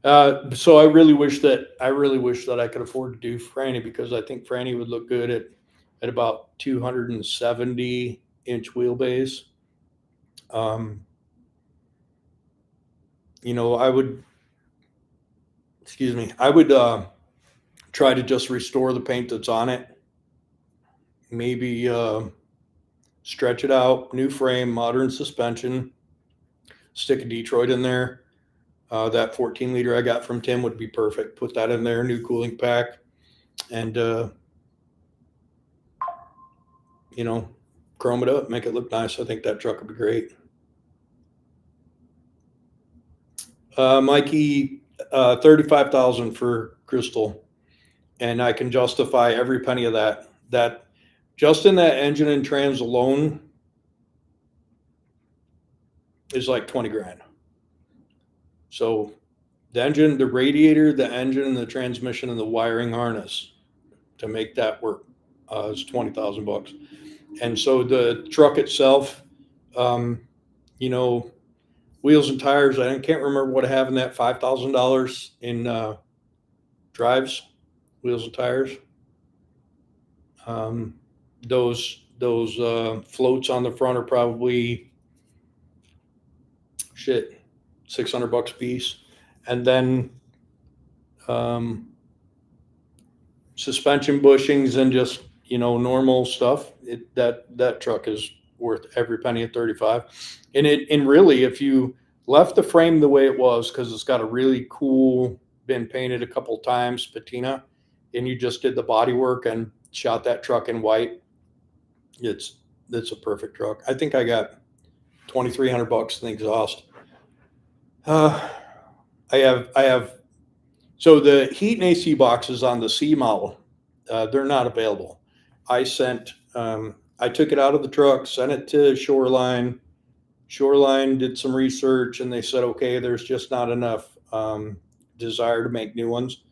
So I really wish that I could afford to do Franny, because I think Franny would look good at about 270-inch wheelbase. Um, I would, excuse me, I would try to just restore the paint that's on it. Maybe stretch it out, new frame, modern suspension, stick a Detroit in there. That 14-liter I got from Tim would be perfect. Put that in there, new cooling pack, and you know, chrome it up, make it look nice. I think that truck would be great. Mikey, 35,000 for Crystal, and I can justify every penny of that. That just in that engine and trans alone is like 20 grand. So the engine, the radiator, the engine, the transmission, and the wiring harness to make that work is $20,000. And so the truck itself, um, you know, wheels and tires. I can't remember what I have in that $5,000 in drives, wheels and tires. Um, those floats on the front are probably shit $600 a piece, and then um, suspension bushings and just normal stuff. That truck is worth every penny at 35. And really, if you left the frame the way it was, because it's got a really cool, been painted a couple times patina, and you just did the body work and shot that truck in white, it's a perfect truck. I think I got $2,300 in the exhaust. uh, I have so the heat and AC boxes on the C model, they're not available. I took it out of the truck, sent it to Shoreline. Shoreline did some research, and they said, okay, there's just not enough desire to make new ones.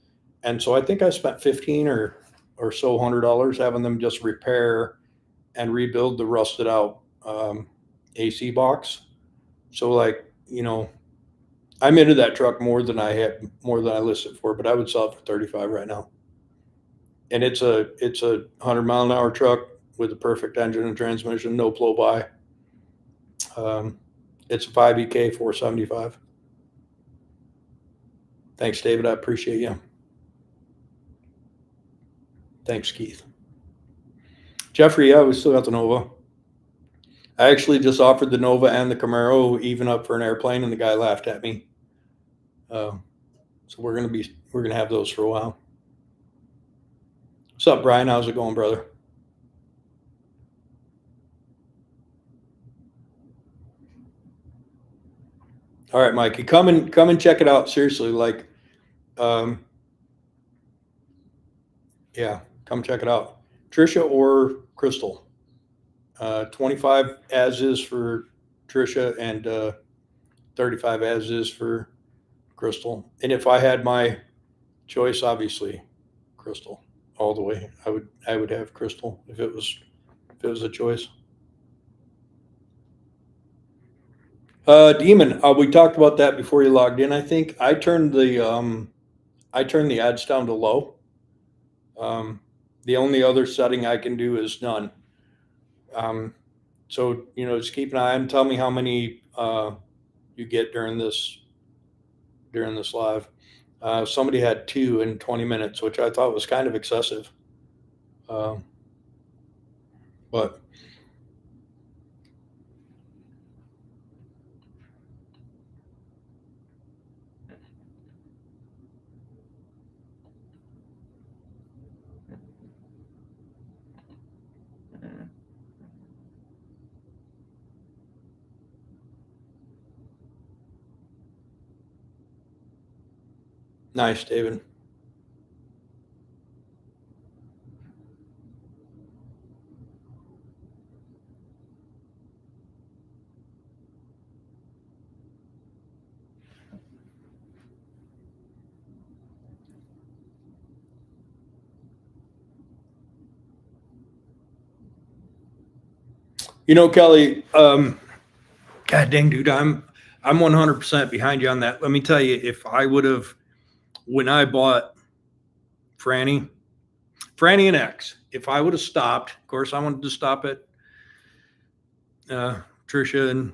And so I think I spent 15 or so $100 having them just repair and rebuild the rusted out AC box. So I'm into that truck more than I listed for, but I would sell it for 35 right now. And it's a 100-mile-an-hour truck with a perfect engine and transmission, no blow by. It's a 5EK 475. Thanks, David. I appreciate you. Thanks, Keith. Jeffrey, yeah, we still got the Nova. I actually just offered the Nova and the Camaro even up for an airplane, and the guy laughed at me. So we're gonna have those for a while. What's up, Brian? How's it going, brother? All right, Mikey, come and check it out. Seriously, um, yeah, come check it out. Trisha or Crystal. 25 as is for Trisha, and 35 as is for Crystal. And if I had my choice, obviously Crystal all the way. I would have Crystal if it was a choice. Demon, we talked about that before you logged in. I think I turned the ads down to low. The only other setting I can do is none. So just keep an eye on. Tell me how many you get during this live. Somebody had 2 in 20 minutes, which I thought was kind of excessive. But Nice, David. Kelly, God dang, dude, I'm 100% behind you on that. Let me tell you, if I would have, when I bought Franny and X, if I would have stopped, of course, I wanted to stop at Trisha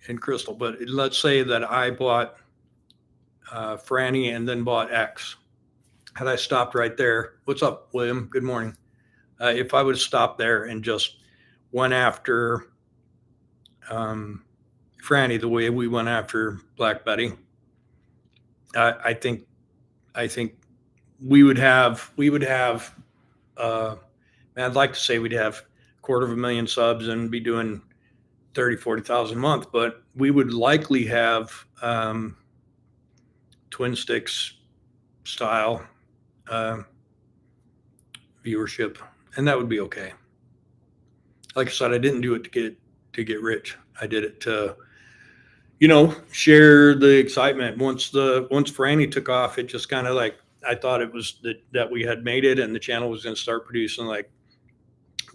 and Crystal, but let's say that I bought Franny and then bought X. Had I stopped right there, what's up, William? Good morning. If I would have stopped there and just went after Franny the way we went after Black Betty, I think we would have I'd like to say we'd have 250,000 subs and be doing 30,000-40,000 a month, but we would likely have twin sticks style viewership, and that would be okay. Like I said, I didn't do it to get rich. I did it to share the excitement. Once Franny took off, it just kind of like, I thought it was that we had made it and the channel was going to start producing like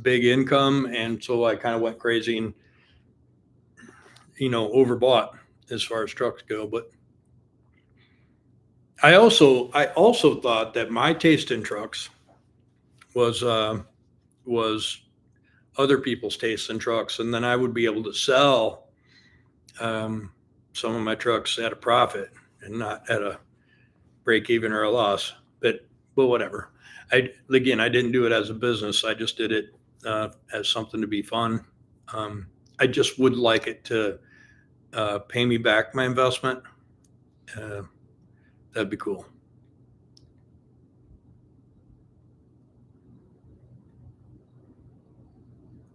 big income, and so I kind of went crazy and overbought as far as trucks go. But I also thought that my taste in trucks was other people's taste in trucks, and then I would be able to sell some of my trucks at a profit and not at a break even or a loss. But whatever. I didn't do it as a business. I just did it as something to be fun. I just would like it to pay me back my investment. That'd be cool.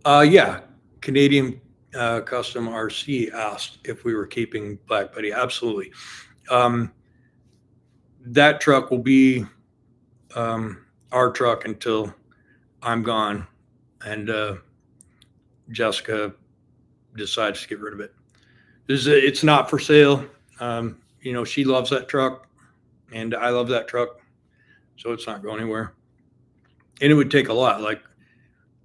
Yeah, Canadian Custom RC asked if we were keeping Black Betty. Absolutely. That truck will be our truck until I'm gone and Jessica decides to get rid of it. It's not for sale. She loves that truck and I love that truck, so it's not going anywhere. And it would take a lot. Like,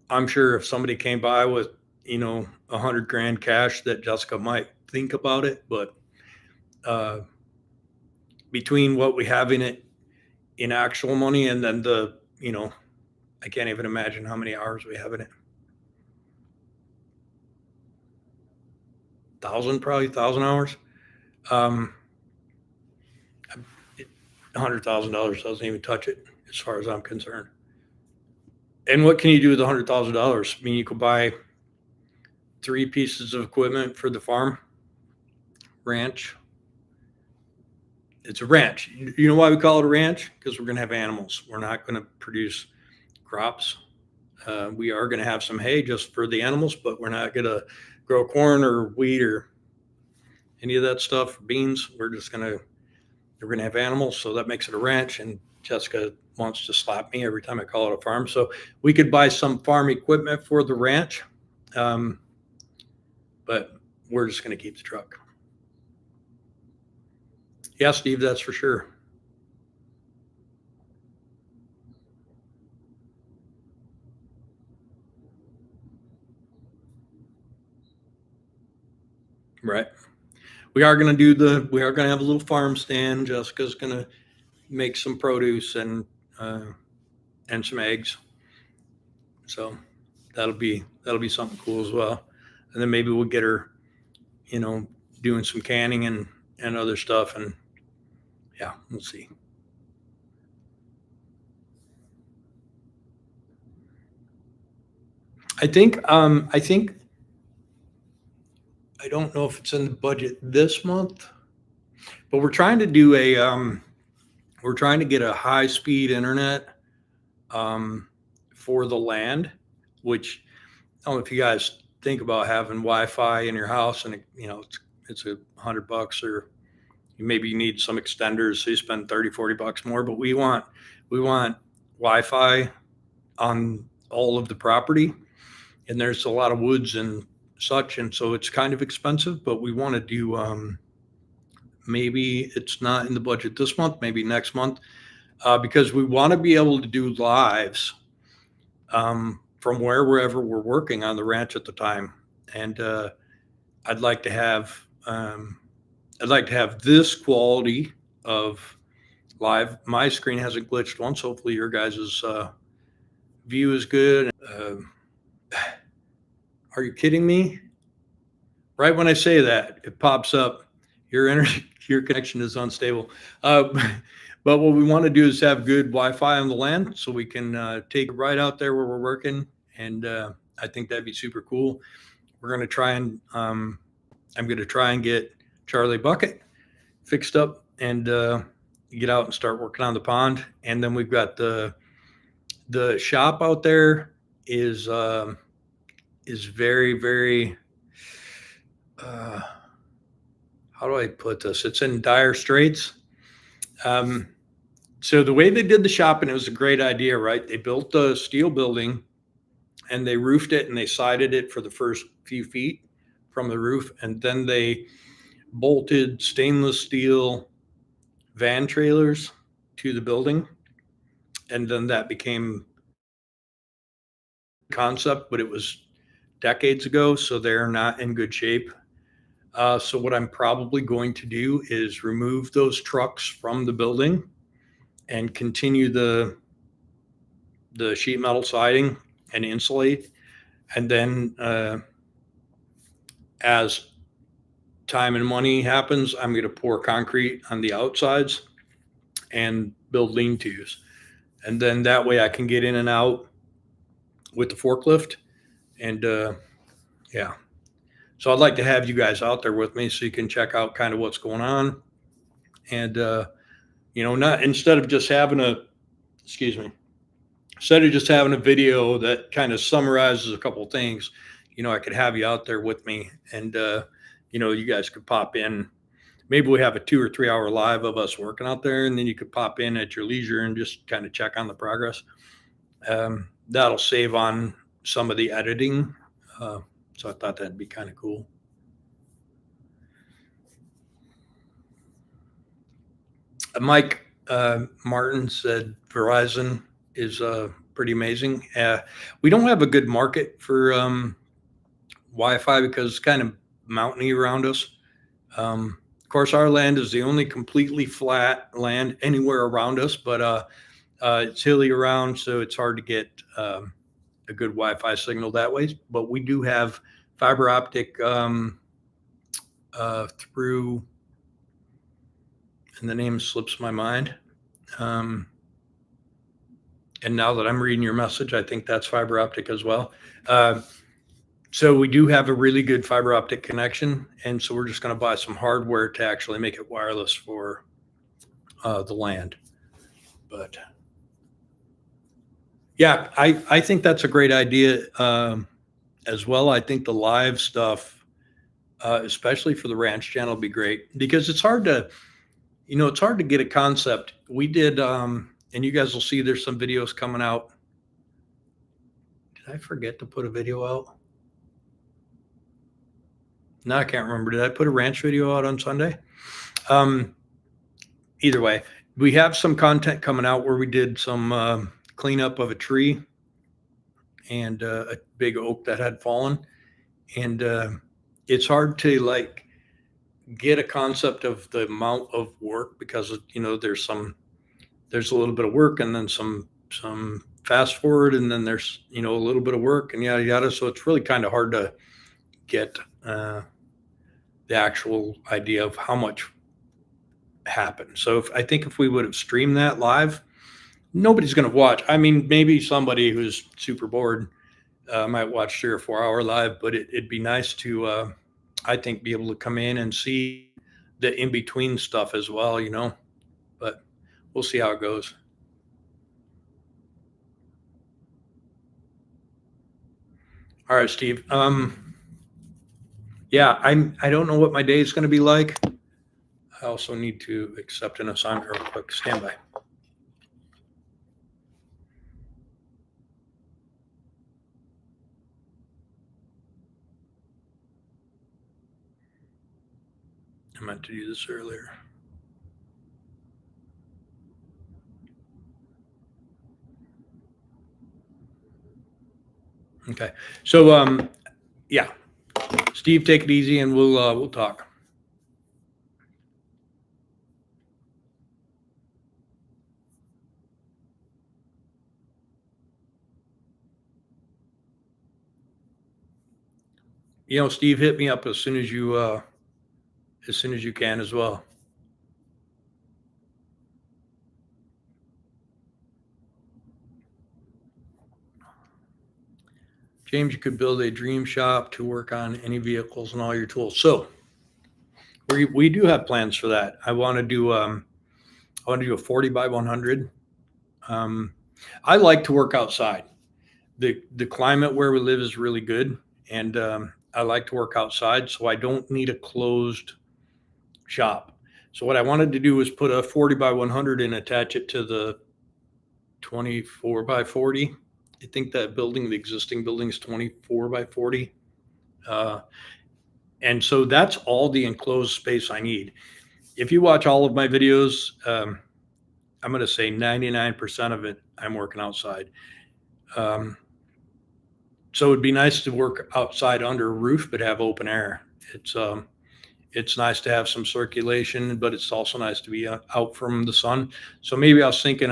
I'm sure if somebody came by with, $100,000 cash, that Jessica might think about it. But between what we have in it in actual money and then I can't even imagine how many hours we have in it. Probably 1,000 hours. $100,000 doesn't even touch it as far as I'm concerned. And what can you do with $100,000? I mean, you could buy 3 pieces of equipment for the farm ranch. It's a ranch. You know why we call it a ranch? Because we're going to have animals. We're not going to produce crops. We are going to have some hay just for the animals, but we're not going to grow corn or wheat or any of that stuff, beans. We're going to have animals. So that makes it a ranch. And Jessica wants to slap me every time I call it a farm. So we could buy some farm equipment for the ranch. But we're just going to keep the truck. Yeah, Steve, that's for sure. Right. We are going to have a little farm stand. Jessica's going to make some produce and some eggs. So that'll be something cool as well. And then maybe we'll get her, doing some canning and other stuff. And yeah, we'll see. I think I don't know if it's in the budget this month, but we're trying to do we're trying to get a high speed internet for the land, which I don't know if you guys think about having Wi-Fi in your house, and it's $100 or maybe you need some extenders, so you spend 30, $40 more, but we want Wi-Fi on all of the property, and there's a lot of woods and such, and so it's kind of expensive, but we want to do, maybe it's not in the budget this month, maybe next month, because we want to be able to do lives from wherever we're working on the ranch at the time. And I'd like to have this quality of live. My screen hasn't glitched once. Hopefully your guys' view is good. Are you kidding me? Right when I say that, it pops up. Your connection is unstable. But what we want to do is have good Wi-Fi on the land, so we can take it right out there where we're working. And I think that'd be super cool. We're going to try and I'm going to try and get Charlie Bucket fixed up and get out and start working on the pond. And then we've got the shop out there is very, very, how do I put this? It's in dire straits. So the way they did the shop, and it was a great idea, right? They built the steel building and they roofed it and they sided it for the first few feet from the roof. And then they bolted stainless steel van trailers to the building. And then that became concept, but it was decades ago, so they're not in good shape. So what I'm probably going to do is remove those trucks from the building and continue the sheet metal siding and insulate. And then as time and money happens, I'm going to pour concrete on the outsides and build lean-tos. And then that way I can get in and out with the forklift. And yeah. So I'd like to have you guys out there with me so you can check out kind of what's going on. And, not instead of just having a video that kind of summarizes a couple of things, I could have you out there with me and, you guys could pop in. Maybe we have a 2 or 3 hour live of us working out there, and then you could pop in at your leisure and just kind of check on the progress. That'll save on some of the editing. So I thought that'd be kind of cool. Mike Martin said Verizon is pretty amazing. We don't have a good market for Wi-Fi because it's kind of mountainy around us. Of course, our land is the only completely flat land anywhere around us, but it's hilly around, so it's hard to get a good Wi-Fi signal that way. But we do have fiber optic through, and the name slips my mind. And now that I'm reading your message, I think that's fiber optic as well. So we do have a really good fiber optic connection. And so we're just going to buy some hardware to actually make it wireless for the land. But yeah, I think that's a great idea as well. I think the live stuff, especially for the ranch channel, will be great because it's hard to get a concept. We did, and you guys will see there's some videos coming out. Did I forget to put a video out? No, I can't remember. Did I put a ranch video out on Sunday? Either way, we have some content coming out where we did some cleanup of a tree and a big oak that had fallen. And it's hard to get a concept of the amount of work because there's a little bit of work and then some fast forward and then there's a little bit of work and yada yada. So it's really kind of hard to get the actual idea of how much happened. So I think if we would have streamed that live, nobody's going to watch. I mean, maybe somebody who's super bored might watch 3 or 4 hour live, but it'd be nice to, I think, be able to come in and see the in-between stuff as well, but we'll see how it goes. All right, Steve. Yeah, I don't know what my day is going to be like. I also need to accept an assignment real quick. Stand by. I meant to do this earlier. Okay. So, yeah, Steve, take it easy and we'll talk. Steve, hit me up as soon as you can as well. James, you could build a dream shop to work on any vehicles and all your tools. So we do have plans for that. I want to do a 40 by 100. I like to work outside. The climate where we live is really good, and I like to work outside, so I don't need a closed shop. So what I wanted to do was put a 40 by 100 and attach it to the 24 by 40. I think that building, the existing building, is 24 by 40. And so that's all the enclosed space I need. If you watch all of my videos, I'm going to say 99% of it, I'm working outside. So it'd be nice to work outside under a roof, but have open air. It's nice to have some circulation, but it's also nice to be out from the sun. So maybe I was thinking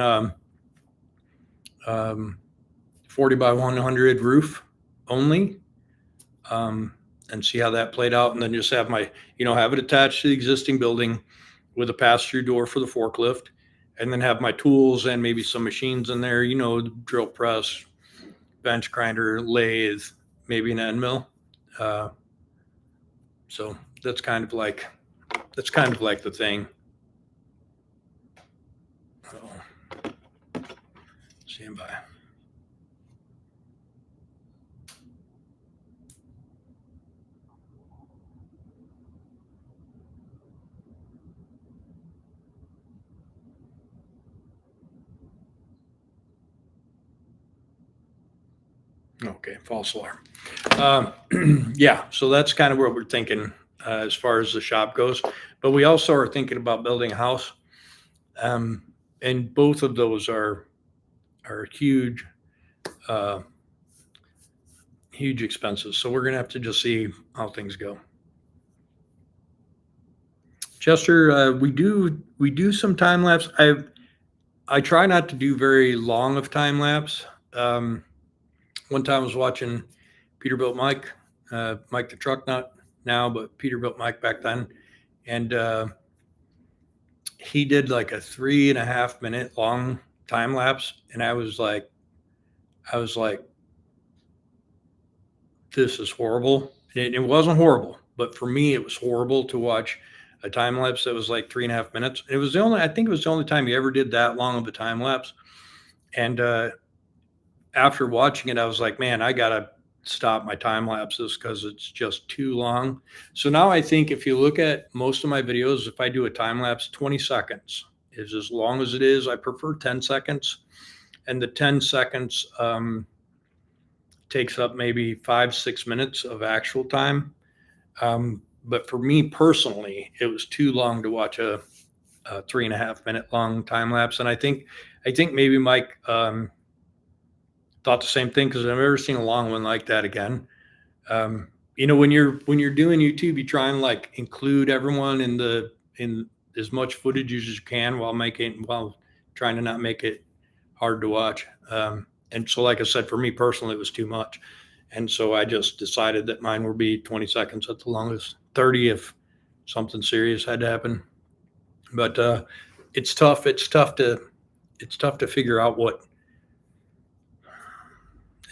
40 by 100 roof only, and see how that played out. And then just have have it attached to the existing building with a pass-through door for the forklift, and then have my tools and maybe some machines in there, the drill press, bench grinder, lathe, maybe an end mill. So that's kind of like the thing. So, stand by. Okay, false alarm. Yeah, so that's kind of what we're thinking as far as the shop goes. But we also are thinking about building a house, and both of those are huge, huge expenses. So we're gonna have to just see how things go. Chester, we do some time lapse. I try not to do very long of time lapse. One time I was watching Peterbilt Mike, Mike the truck nut now, but Peterbilt Mike back then, and he did like a 3.5 minute long time lapse, and I was like, this is horrible. It wasn't horrible, but for me, it was horrible to watch a time lapse that was like 3.5 minutes. I think it was the only time he ever did that long of a time lapse. And after watching it, I was like, man, I gotta stop my time lapses because it's just too long. So now I think if you look at most of my videos, if I do a time lapse, 20 seconds is as long as it is. I prefer 10 seconds, and the 10 seconds takes up maybe 5-6 minutes of actual time. But for me personally, it was too long to watch a 3.5 minute long time lapse. And I think maybe Mike thought the same thing, because I've never seen a long one like that again. When you're doing YouTube, you try and like include everyone in as much footage as you can while trying to not make it hard to watch. And so, like I said, for me personally, it was too much. And so I just decided that mine would be 20 seconds at the longest, 30 if something serious had to happen. But it's tough. It's tough to figure out what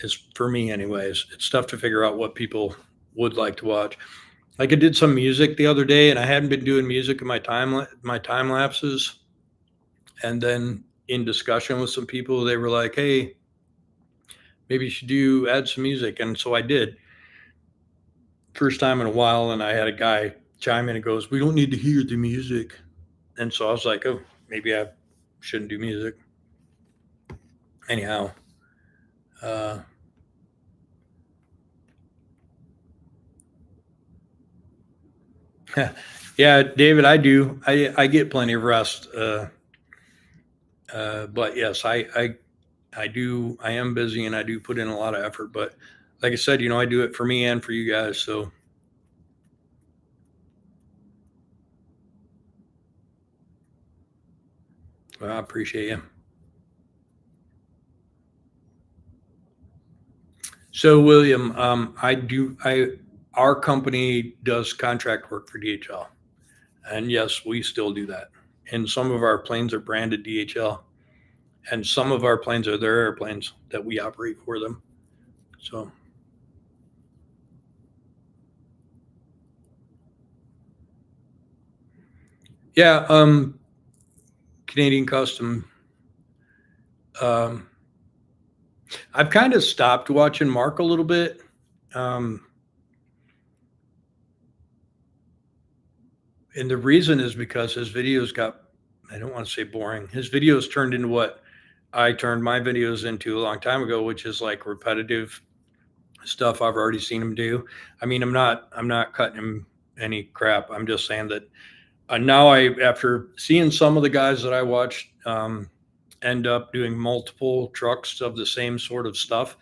is, for me anyways, it's tough to figure out what people would like to watch. Like I did some music the other day, and I hadn't been doing music in my time lapses. And then in discussion with some people, they were like, hey, maybe you should add some music. And so I did. First time in a while, and I had a guy chime in and goes, we don't need to hear the music. And so I was like, oh, maybe I shouldn't do music. Anyhow, uh, yeah, David, I do. I get plenty of rest. But yes, I do. I am busy and I do put in a lot of effort. But like I said, I do it for me and for you guys. So well, I appreciate you. So William, our company does contract work for DHL, and yes, we still do that. And some of our planes are branded DHL, and some of our planes are their airplanes that we operate for them. So yeah, Canadian Custom. Um, I've kind of stopped watching Mark a little bit. Um, and the reason is because his videos got, I don't want to say boring. His videos turned into what I turned my videos into a long time ago, which is like repetitive stuff I've already seen him do. I mean, I'm not cutting him any crap. I'm just saying that now after seeing some of the guys that I watched end up doing multiple trucks of the same sort of stuff,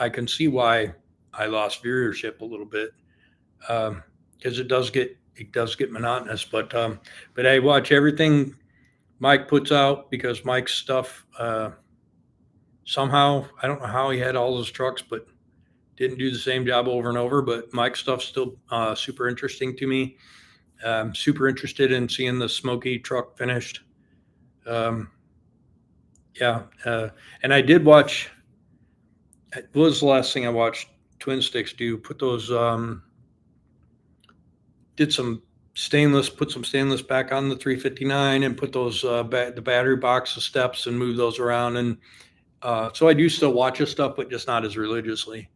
I can see why I lost viewership a little bit, because it does get monotonous. But I watch everything Mike puts out because Mike's stuff. Somehow I don't know how he had all those trucks, but didn't do the same job over and over. But Mike's stuff's still super interesting to me. Super interested in seeing the smoky truck finished. Um, yeah, and I did watch. What was the last thing I watched? Twin Sticks do put those. Did some stainless. Put some stainless back on the 359 and put those the battery box of steps and move those around. And so I do still watch his stuff, but just not as religiously.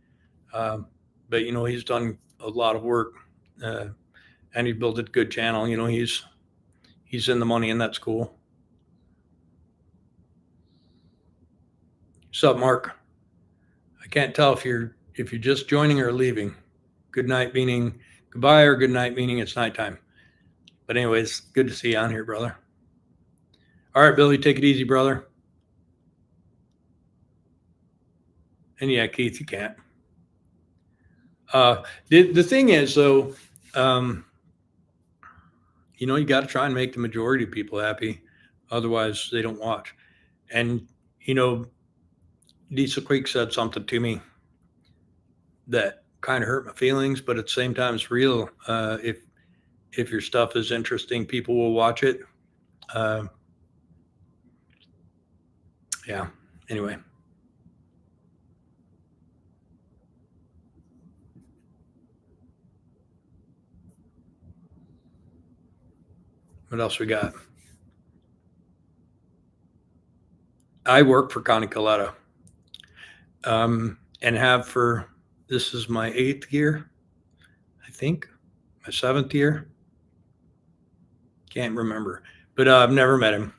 Um, but he's done a lot of work, uh, and he built a good channel. He's in the money, and that's cool. What's up, Mark? I can't tell if you're just joining or leaving. Good night meaning goodbye, or good night meaning it's nighttime. But anyways, good to see you on here, brother. All right, Billy, take it easy, brother. And yeah, Keith, you can't. The thing is, though, um, you got to try and make the majority of people happy. Otherwise, they don't watch. And, you know, Diesel Creek said something to me that kind of hurt my feelings, but at the same time, it's real. If your stuff is interesting, people will watch it. Uh, yeah. Anyway, what else we got? I work for Connie Coletta, and have for this is my 8th year, I think, my 7th year. Can't remember, but I've never met him.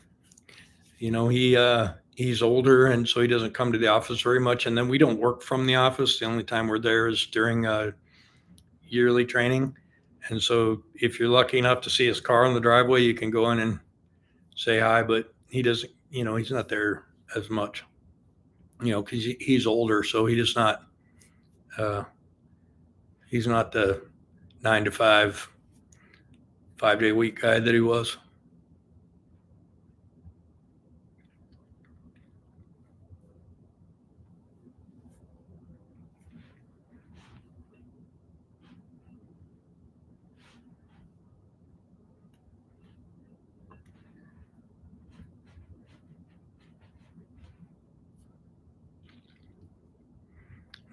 He's older, and so he doesn't come to the office very much. And then we don't work from the office. The only time we're there is during yearly training. And so if you're lucky enough to see his car in the driveway, you can go in and say hi. But he doesn't. He's not there as much. Because he's older, so he does not. Uh, he's not the 9 to 5, 5-day week guy that he was.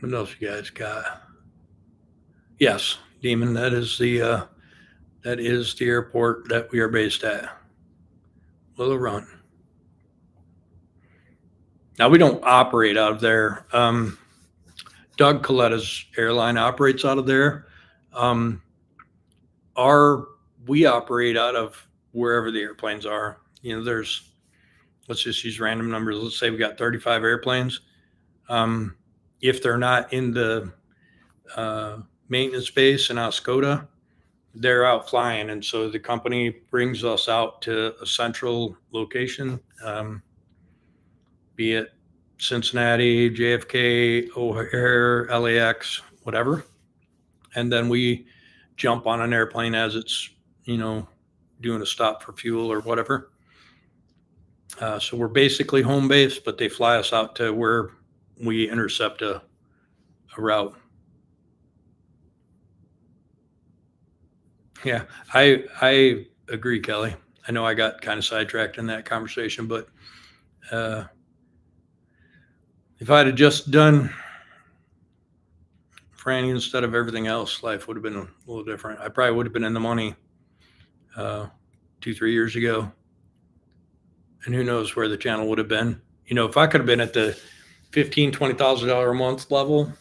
What else you guys got? Yes, Demon. That is the airport that we are based at. Willow Run. Now we don't operate out of there. Doug Coletta's airline operates out of there. Um, our we operate out of wherever the airplanes are. Let's just use random numbers. Let's say we got 35 airplanes. If they're not in the maintenance base in Oscoda, they're out flying. And so the company brings us out to a central location, be it Cincinnati, JFK, O'Hare, LAX, whatever. And then we jump on an airplane as it's, doing a stop for fuel or whatever. So we're basically home base, but they fly us out to where we intercept a route. Yeah, I agree, Kelly. I know I got kind of sidetracked in that conversation, but if I'd have just done Franny instead of everything else, life would have been a little different. I probably would have been in the money 2-3 years ago, and who knows where the channel would have been. If I could have been at the $15,000-$20,000 a month level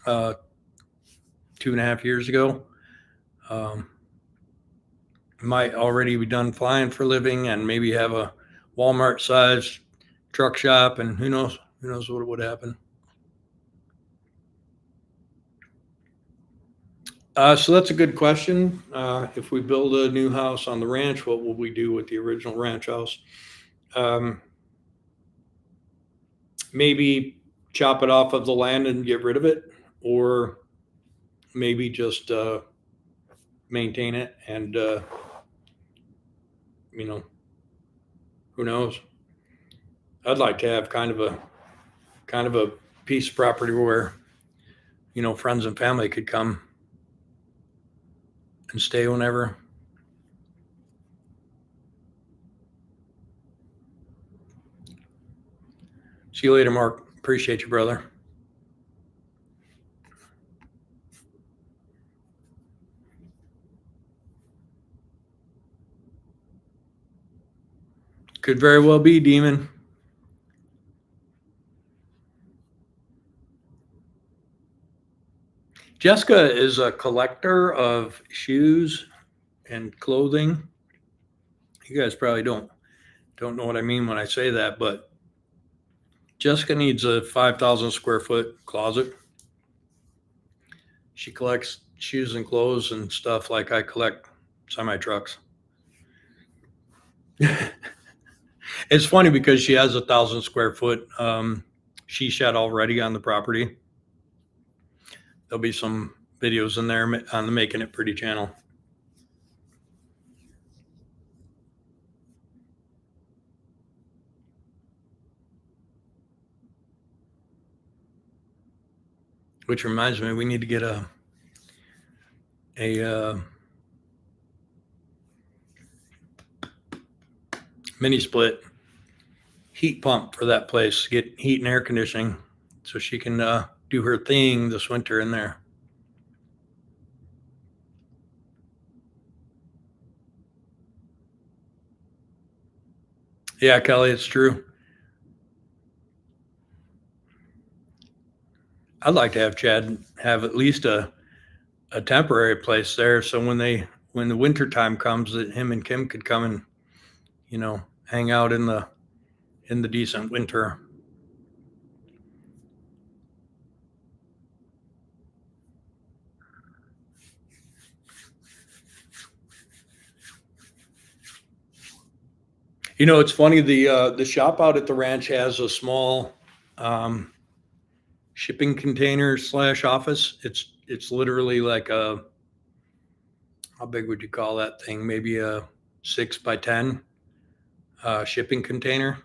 2.5 years ago, might already be done flying for a living and maybe have a Walmart sized truck shop, and who knows what would happen. So that's a good question. If we build a new house on the ranch, what will we do with the original ranch house? Maybe chop it off of the land and get rid of it, or maybe just maintain it and who knows. I'd like to have kind of a piece of property where friends and family could come and stay whenever. See you later, Mark. Appreciate you, brother. Could very well be, Demon. Jessica is a collector of shoes and clothing. You guys probably don't know what I mean when I say that, but Jessica needs a 5,000 square foot closet. She collects shoes and clothes and stuff like I collect semi-trucks. It's funny because she has 1,000 square foot she shed already on the property. There'll be some videos in there on the Making It Pretty channel. Which reminds me, we need to get a mini split heat pump for that place, get heat and air conditioning so she can do her thing this winter in there. Yeah, Kelly, it's true. I'd like to have Chad have at least a temporary place there, so when the winter time comes, that him and Kim could come and hang out in the decent winter. It's funny, the shop out at the ranch has a small shipping container / office. It's literally like how big would you call that thing? Maybe a 6x10 shipping container,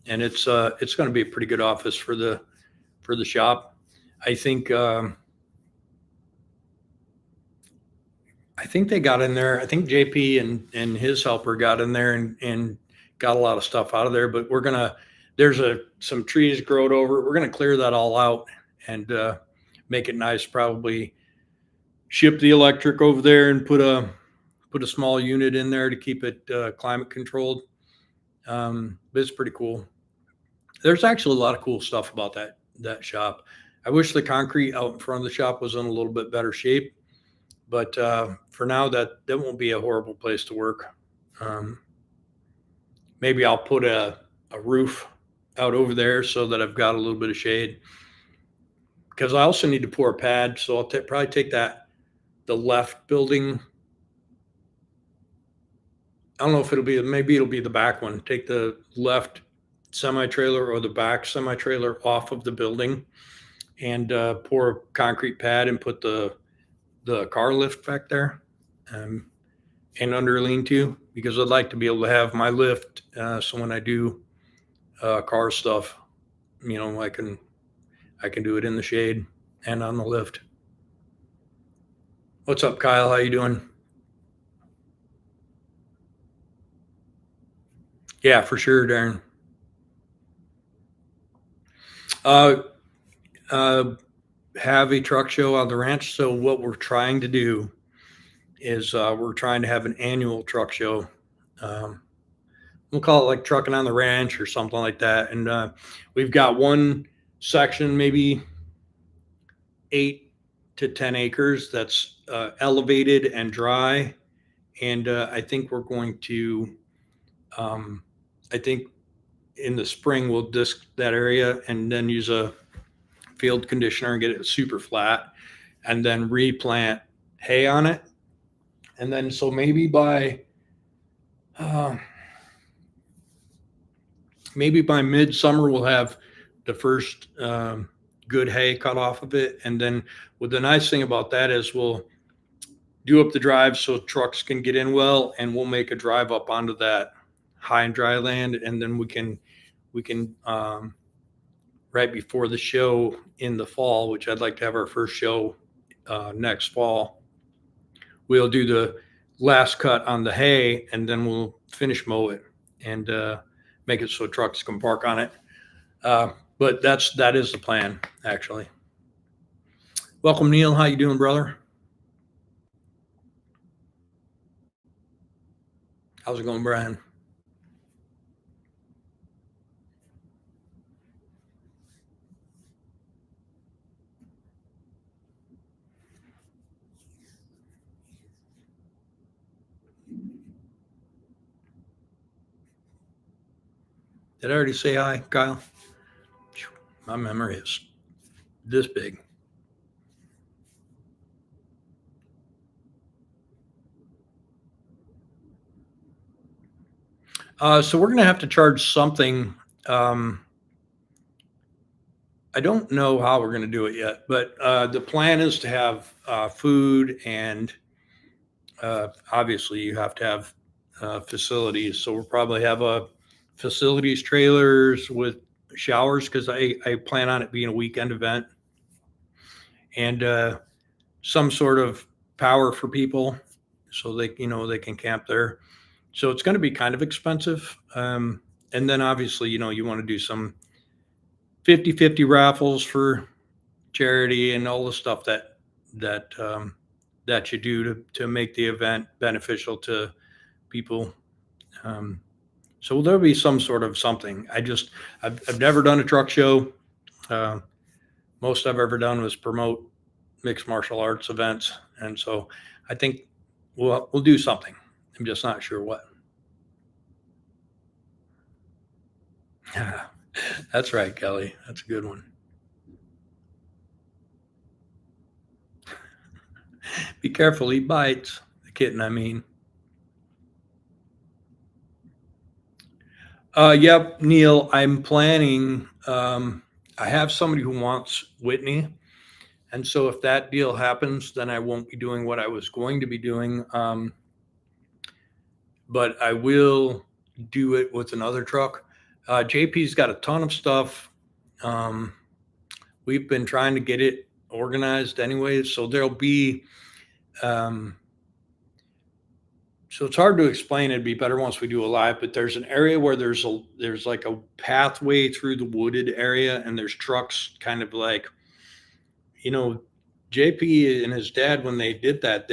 and it's going to be a pretty good office for the shop. I think they got in there. I think JP and his helper got in there and got a lot of stuff out of there. But there's some trees growed over. We're gonna clear that all out and make it nice. Probably ship the electric over there and put a small unit in there to keep it climate controlled. But it's pretty cool. There's actually a lot of cool stuff about that shop. I wish the concrete out in front of the shop was in a little bit better shape, but for now that won't be a horrible place to work. Um, Maybe I'll put a roof out over there so that I've got a little bit of shade. Because I also need to pour a pad, so I'll probably take the left building. I don't know if maybe it'll be the back one. Take the left semi trailer or the back semi trailer off of the building and pour a concrete pad and put the car lift back there, um, and under a lean-to, because I'd like to be able to have my lift, so when I do car stuff, I can do it in the shade and on the lift. What's up, Kyle? How you doing? Yeah, for sure, Darren. Uh, uh, have a truck show on the ranch. So what we're trying to do is we're trying to have an annual truck show. Um, we'll call it like trucking on the ranch or something like that. And we've got one section, maybe 8 to 10 acres, that's elevated and dry. And I think we're going to, I think in the spring, we'll disc that area and then use a field conditioner and get it super flat and then replant hay on it. And then, so uh, maybe by midsummer, we'll have the first good hay cut off of it. And then the nice thing about that is we'll do up the drive so trucks can get in well, and we'll make a drive up onto that high and dry land. And then we can right before the show in the fall, which I'd like to have our first show next fall, we'll do the last cut on the hay, and then we'll finish mow it and make it so trucks can park on it. But that is the plan, actually. Welcome, Neil. How you doing, brother? How's it going, Brian? Did I already say hi, Kyle? My memory is this big. So we're going to have to charge something. I don't know how we're going to do it yet, but the plan is to have food, and obviously you have to have facilities. So we'll probably have a facilities trailers with showers, because I plan on it being a weekend event, and some sort of power for people so they can camp there. So it's going to be kind of expensive. And then obviously, you want to do some 50-50 raffles for charity and all the stuff that you do to make the event beneficial to people. So there'll be some sort of something. I've never done a truck show. Most I've ever done was promote mixed martial arts events, and so I think we'll do something. I'm just not sure what. That's right, Kelly. That's a good one. Be careful, he bites. The kitten, I mean. Yep, Neil, I'm planning. I have somebody who wants Whitney. And so if that deal happens, then I won't be doing what I was going to be doing. But I will do it with another truck. JP's got a ton of stuff. We've been trying to get it organized anyway. So there'll be, so it's hard to explain. It'd be better once we do a live, but there's an area where there's like a pathway through the wooded area, and there's trucks kind of like, JP and his dad, when they did that,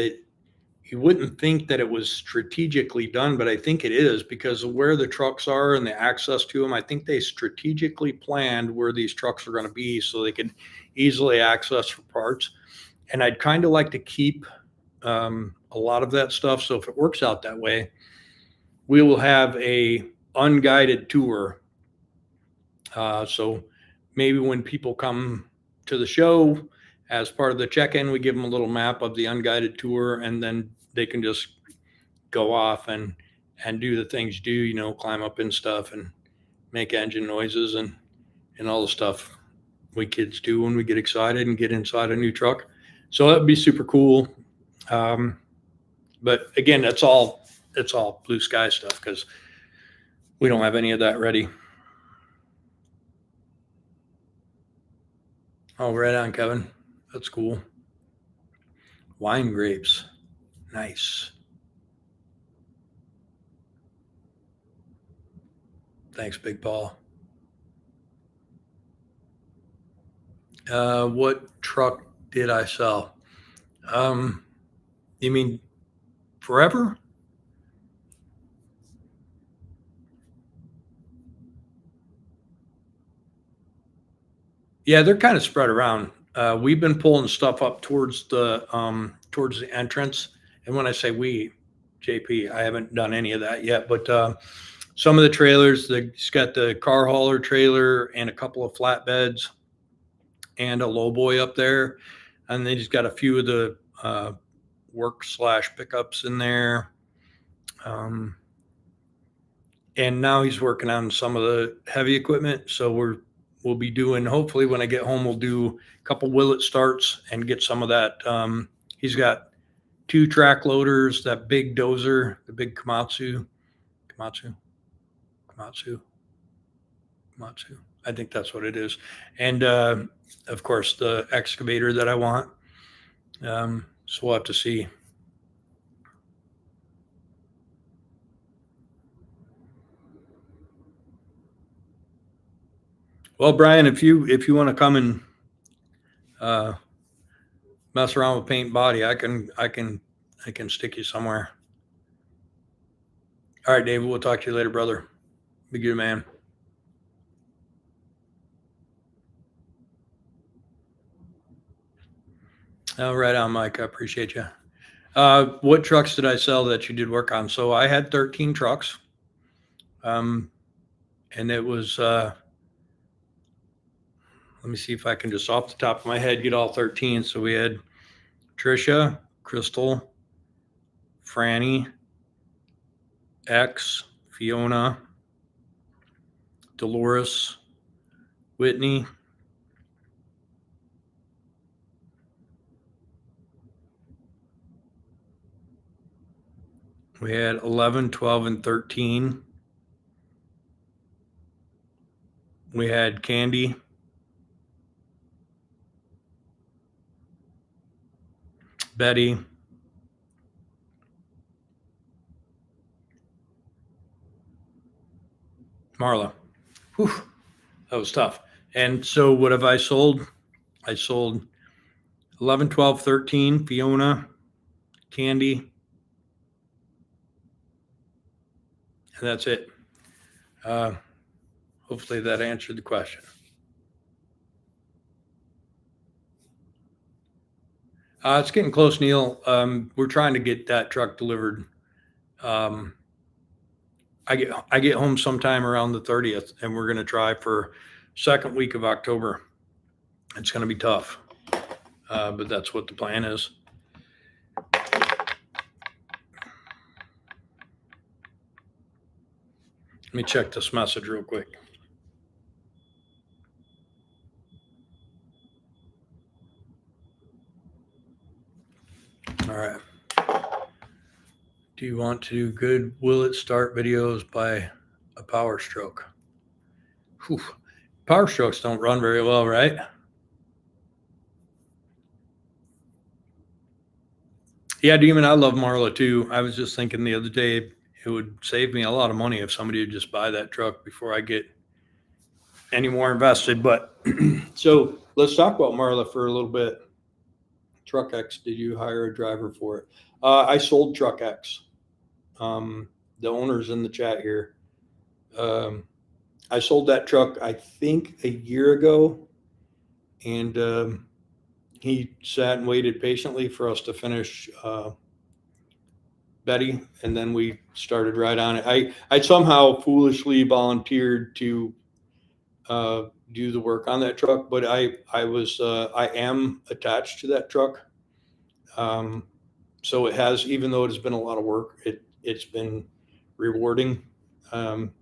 you wouldn't think that it was strategically done, but I think it is, because of where the trucks are and the access to them. I think they strategically planned where these trucks are going to be so they could easily access for parts. And I'd kind of like to keep a lot of that stuff. So if it works out that way, we will have a unguided tour. So maybe when people come to the show, as part of the check-in, we give them a little map of the unguided tour, and then they can just go off and do the things you do, you know, climb up in stuff and make engine noises and all the stuff we kids do when we get excited and get inside a new truck. So that'd be super cool. But again, it's all blue sky stuff because we don't have any of that ready. Oh, right on, Kevin. That's cool. Wine grapes. Nice. Thanks, Big Paul. What truck did I sell? You mean forever? Yeah, they're kind of spread around. We've been pulling stuff up towards the entrance, and when I say we, JP, I haven't done any of that yet. But some of the trailers, it's got the car hauler trailer and a couple of flatbeds and a lowboy up there, and they just got a few of the work/pickups in there. And now he's working on some of the heavy equipment, so we'll be doing, hopefully when I get home, we'll do a couple Willet starts and get some of that. He's got 2 track loaders, that big dozer, the big Komatsu. I think that's what it is. And of course the excavator that I want. So we'll have to see. Well, Brian, if you want to come and mess around with paint body, I can stick you somewhere. All right, David, we'll talk to you later, brother. Be good, man. Oh, right on, Mike. I appreciate you. What trucks did I sell that you did work on? So I had 13 trucks. And it was, let me see if I can just off the top of my head get all 13. So we had Trisha, Crystal, Franny, X, Fiona, Dolores, Whitney, we had 11, 12, and 13. We had Candy, Betty, Marlo. Whew, that was tough. And so what have I sold? I sold 11, 12, 13, Fiona, Candy, and that's it. Hopefully that answered the question. It's getting close, Neil. We're trying to get that truck delivered. I get home sometime around the 30th, and we're going to try for second week of October. It's going to be tough, but that's what the plan is. Let me check this message real quick. All right. Do you want to do good will it start videos by a Power Stroke? Whew. Power Strokes don't run very well, right? Yeah, Demon, I love Marlo too. I was just thinking the other day, it would save me a lot of money if somebody would just buy that truck before I get any more invested. But so let's talk about Marlo for a little bit. Truck X, did you hire a driver for it? I sold Truck X. The owner's in the chat here. I sold that truck, I think, a year ago, and he sat and waited patiently for us to finish Betty, and then we started right on it. I somehow foolishly volunteered to do the work on that truck, but I am attached to that truck. Um, so it has, even though it has been a lot of work, it's been rewarding. Um,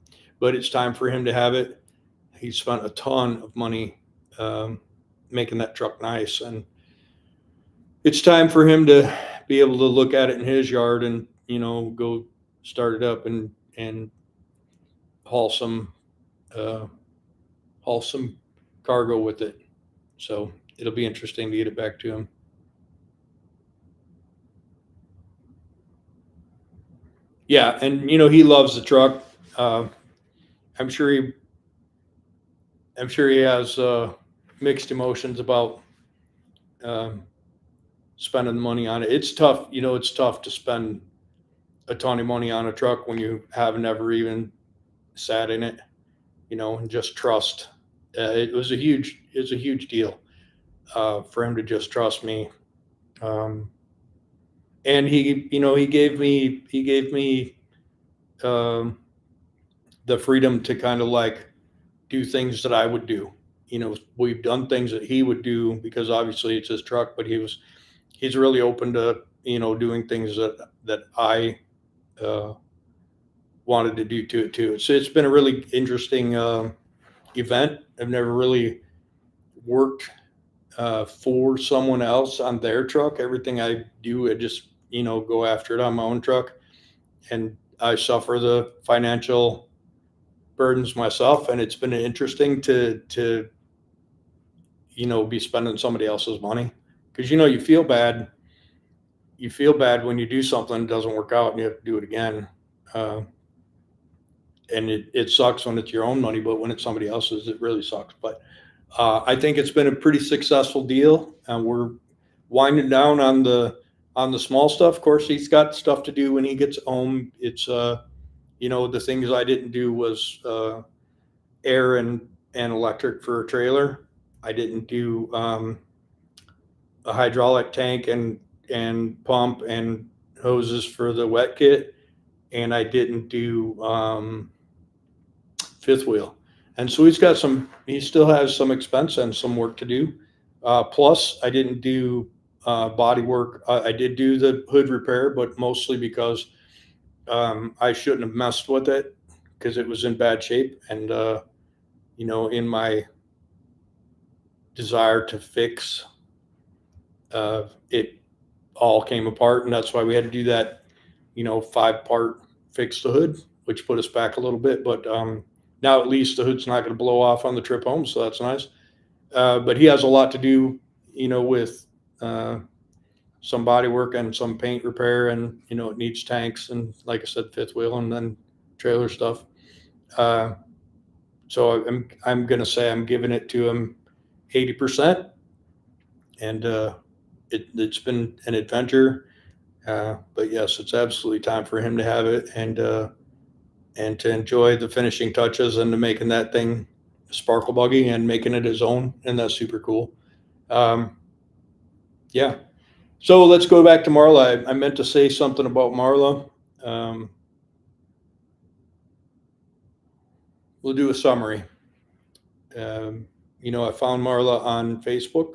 but it's time for him to have it. He spent a ton of money making that truck nice, and it's time for him to be able to look at it in his yard and go start it up and haul some uh, haul some cargo with it. So it'll be interesting to get it back to him. Yeah, and he loves the truck. Uh, I'm sure he I'm sure he has mixed emotions about um, spending the money on it. It's tough, it's tough to spend a ton of money on a truck when you have never even sat in it, and just trust. It's a huge deal for him to just trust me. Um, and he gave me um, the freedom to kind of like do things that I would do. We've done things that he would do because obviously it's his truck, but he's really open to doing things that I uh, wanted to do to it too. So it's been a really interesting event. I've never really worked for someone else on their truck. Everything I do, I just go after it on my own truck, and I suffer the financial burdens myself. And it's been interesting to be spending somebody else's money because you feel bad when you do something that doesn't work out and you have to do it again. Uh, and it sucks when it's your own money, but when it's somebody else's, it really sucks. But I think it's been a pretty successful deal, and we're winding down on the small stuff. Of course, he's got stuff to do when he gets home. It's the things I didn't do was air and electric for a trailer. I didn't do a hydraulic tank and pump and hoses for the wet kit, and I didn't do fifth wheel. And so he still has some expense and some work to do. Plus, I didn't do body work. I did do the hood repair, but mostly because I shouldn't have messed with it because it was in bad shape. And, in my desire to fix, it all came apart. And that's why we had to do that, 5-part fix the hood, which put us back a little bit. But now at least the hood's not going to blow off on the trip home. So that's nice. But he has a lot to do, with some body work and some paint repair, and it needs tanks and, like I said, fifth wheel and then trailer stuff. So I'm gonna say I'm giving it to him 80%, and it's been an adventure. But yes, it's absolutely time for him to have it and to enjoy the finishing touches and to making that thing sparkle buggy and making it his own, and that's super cool. Yeah. So let's go back to Marla. I meant to say something about Marla. Um, we'll do a summary. I found Marla on Facebook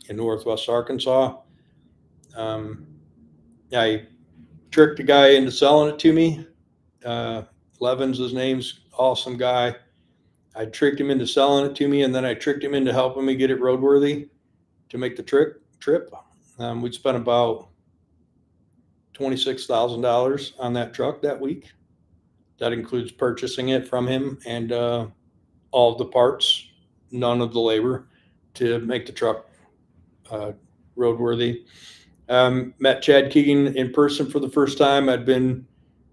in Northwest Arkansas. Um, I tricked a guy into selling it to me. Levin's his name's awesome guy. I tricked him into selling it to me, and then I tricked him into helping me get it roadworthy to make the trip. We'd spent about $26,000 on that truck that week. That includes purchasing it from him and all of the parts, none of the labor, to make the truck roadworthy. Met Chad Keegan in person for the first time. I'd been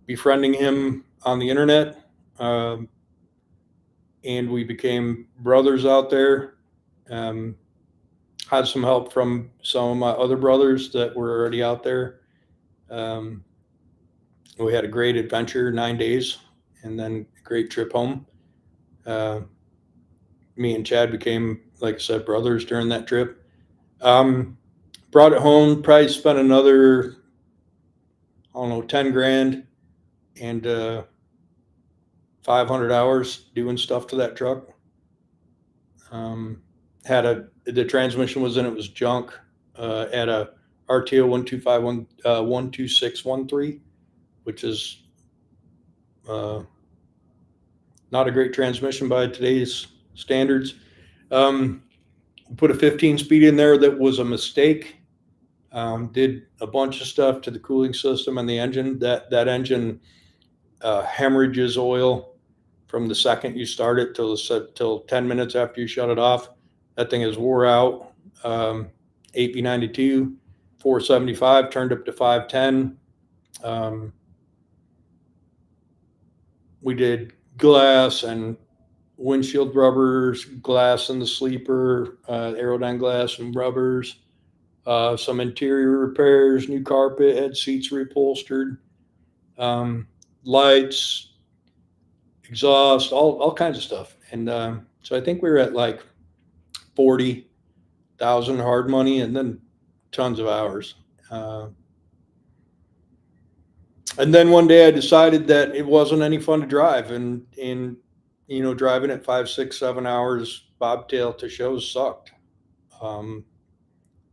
befriending him on the internet, and we became brothers out there. Had some help from some of my other brothers that were already out there. We had a great adventure, 9 days, and then a great trip home. Me and Chad became, like I said, brothers during that trip. Brought it home, probably spent another I don't know, 10 grand and 500 hours doing stuff to that truck. The transmission was in it was junk. Had a RTO 1251 12613, which is not a great transmission by today's standards. Put a 15 speed in there that was a mistake. Did a bunch of stuff to the cooling system and the engine. That engine hemorrhages oil from the second you start it till 10 minutes after you shut it off. That thing is wore out. 8V92, 475, turned up to 510. We did glass and windshield rubbers, glass in the sleeper, Aerodyne glass and rubbers, some interior repairs, new carpet, had seats reupholstered, lights, exhaust, all kinds of stuff. And so I think we were at like 40,000 hard money and then tons of hours. And then one day I decided that it wasn't any fun to drive, and driving at 5, 6, 7 hours bobtail to shows sucked. That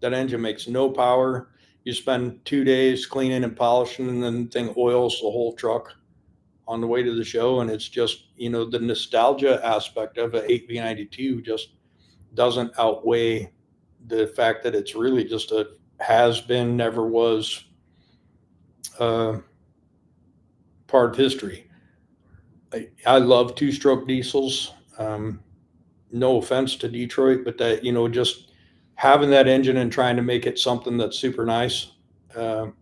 engine makes no power. You spend 2 days cleaning and polishing, and then the thing oils the whole truck on the way to the show. And it's just, the nostalgia aspect of an 8V92 just doesn't outweigh the fact that it's really just a has been, never was part of history. I love two-stroke diesels. No offense to Detroit, but that, just having that engine and trying to make it something that's super nice for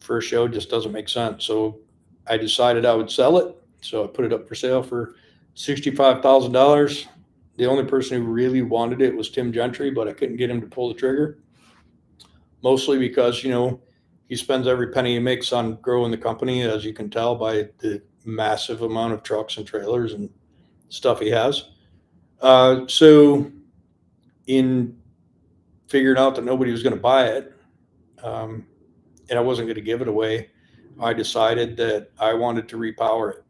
a show just doesn't make sense. So I decided I would sell it. So I put it up for sale for $65,000. The only person who really wanted it was Tim Gentry, but I couldn't get him to pull the trigger. Mostly because, he spends every penny he makes on growing the company, as you can tell by the massive amount of trucks and trailers and stuff he has. So in figuring out that nobody was going to buy it, and I wasn't going to give it away, I decided that I wanted to repower it.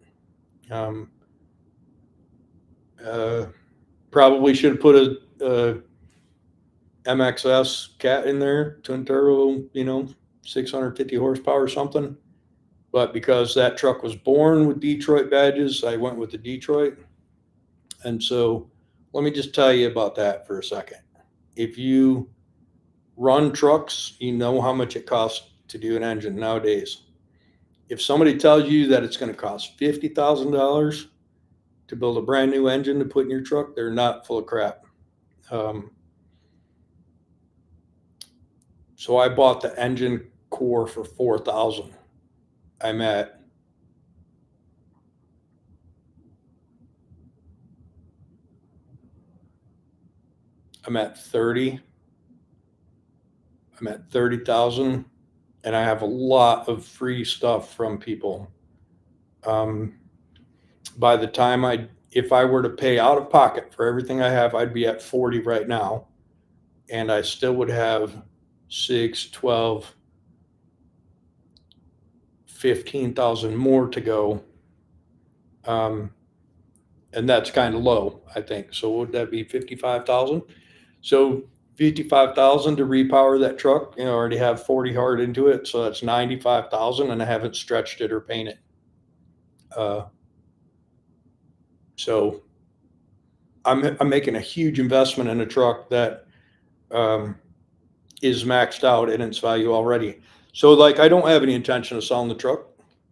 Probably should have put a MXS cat in there, twin turbo, 650 horsepower or something. But because that truck was born with Detroit badges, I went with the Detroit. And so let me just tell you about that for a second. If you run trucks, you know how much it costs to do an engine nowadays. If somebody tells you that it's going to cost $50,000 to build a brand new engine to put in your truck, they're not full of crap. So I bought the engine core for $4,000. I'm at I'm at 30. I'm at 30,000, and I have a lot of free stuff from people. By the time if I were to pay out of pocket for everything I have, I'd be at 40 right now, and I still would have 6, 12, 15,000 more to go. And that's kind of low, I think. So would that be 55,000? So 55,000 to repower that truck, I already have 40 hard into it. So that's 95,000, and I haven't stretched it or painted. So I'm making a huge investment in a truck that is maxed out in its value already. So I don't have any intention of selling the truck.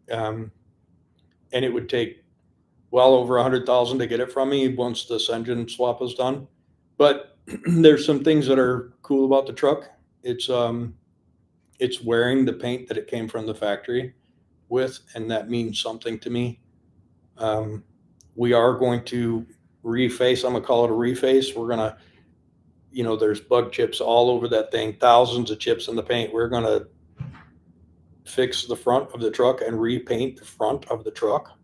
And it would take well over 100,000 to get it from me once this engine swap is done. But there's some things that are cool about the truck. It's wearing the paint that it came from the factory with, and that means something to me. We are going to reface. I'm gonna call it a reface. We're gonna, there's bug chips all over that thing, thousands of chips in the paint. We're gonna fix the front of the truck and repaint the front of the truck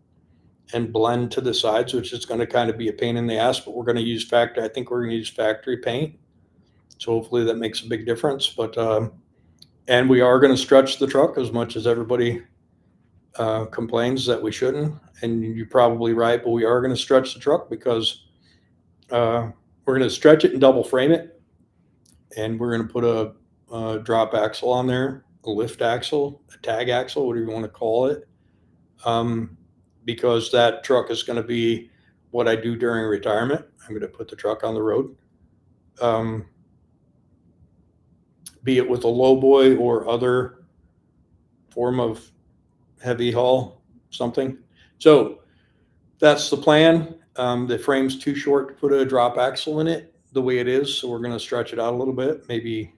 and blend to the sides, which is going to kind of be a pain in the ass, but we're going to use factory. I think we're going to use factory paint. So hopefully that makes a big difference. But, And we are going to stretch the truck as much as everybody complains that we shouldn't. And you're probably right, but we are going to stretch the truck because we're going to stretch it and double frame it. And we're going to put a drop axle on there, a lift axle, a tag axle, whatever you want to call it. Because that truck is going to be what I do during retirement. I'm going to put the truck on the road. Be it with a lowboy or other form of heavy haul, something. So that's the plan. The frame's too short to put a drop axle in it the way it is. So we're going to stretch it out a little bit, maybe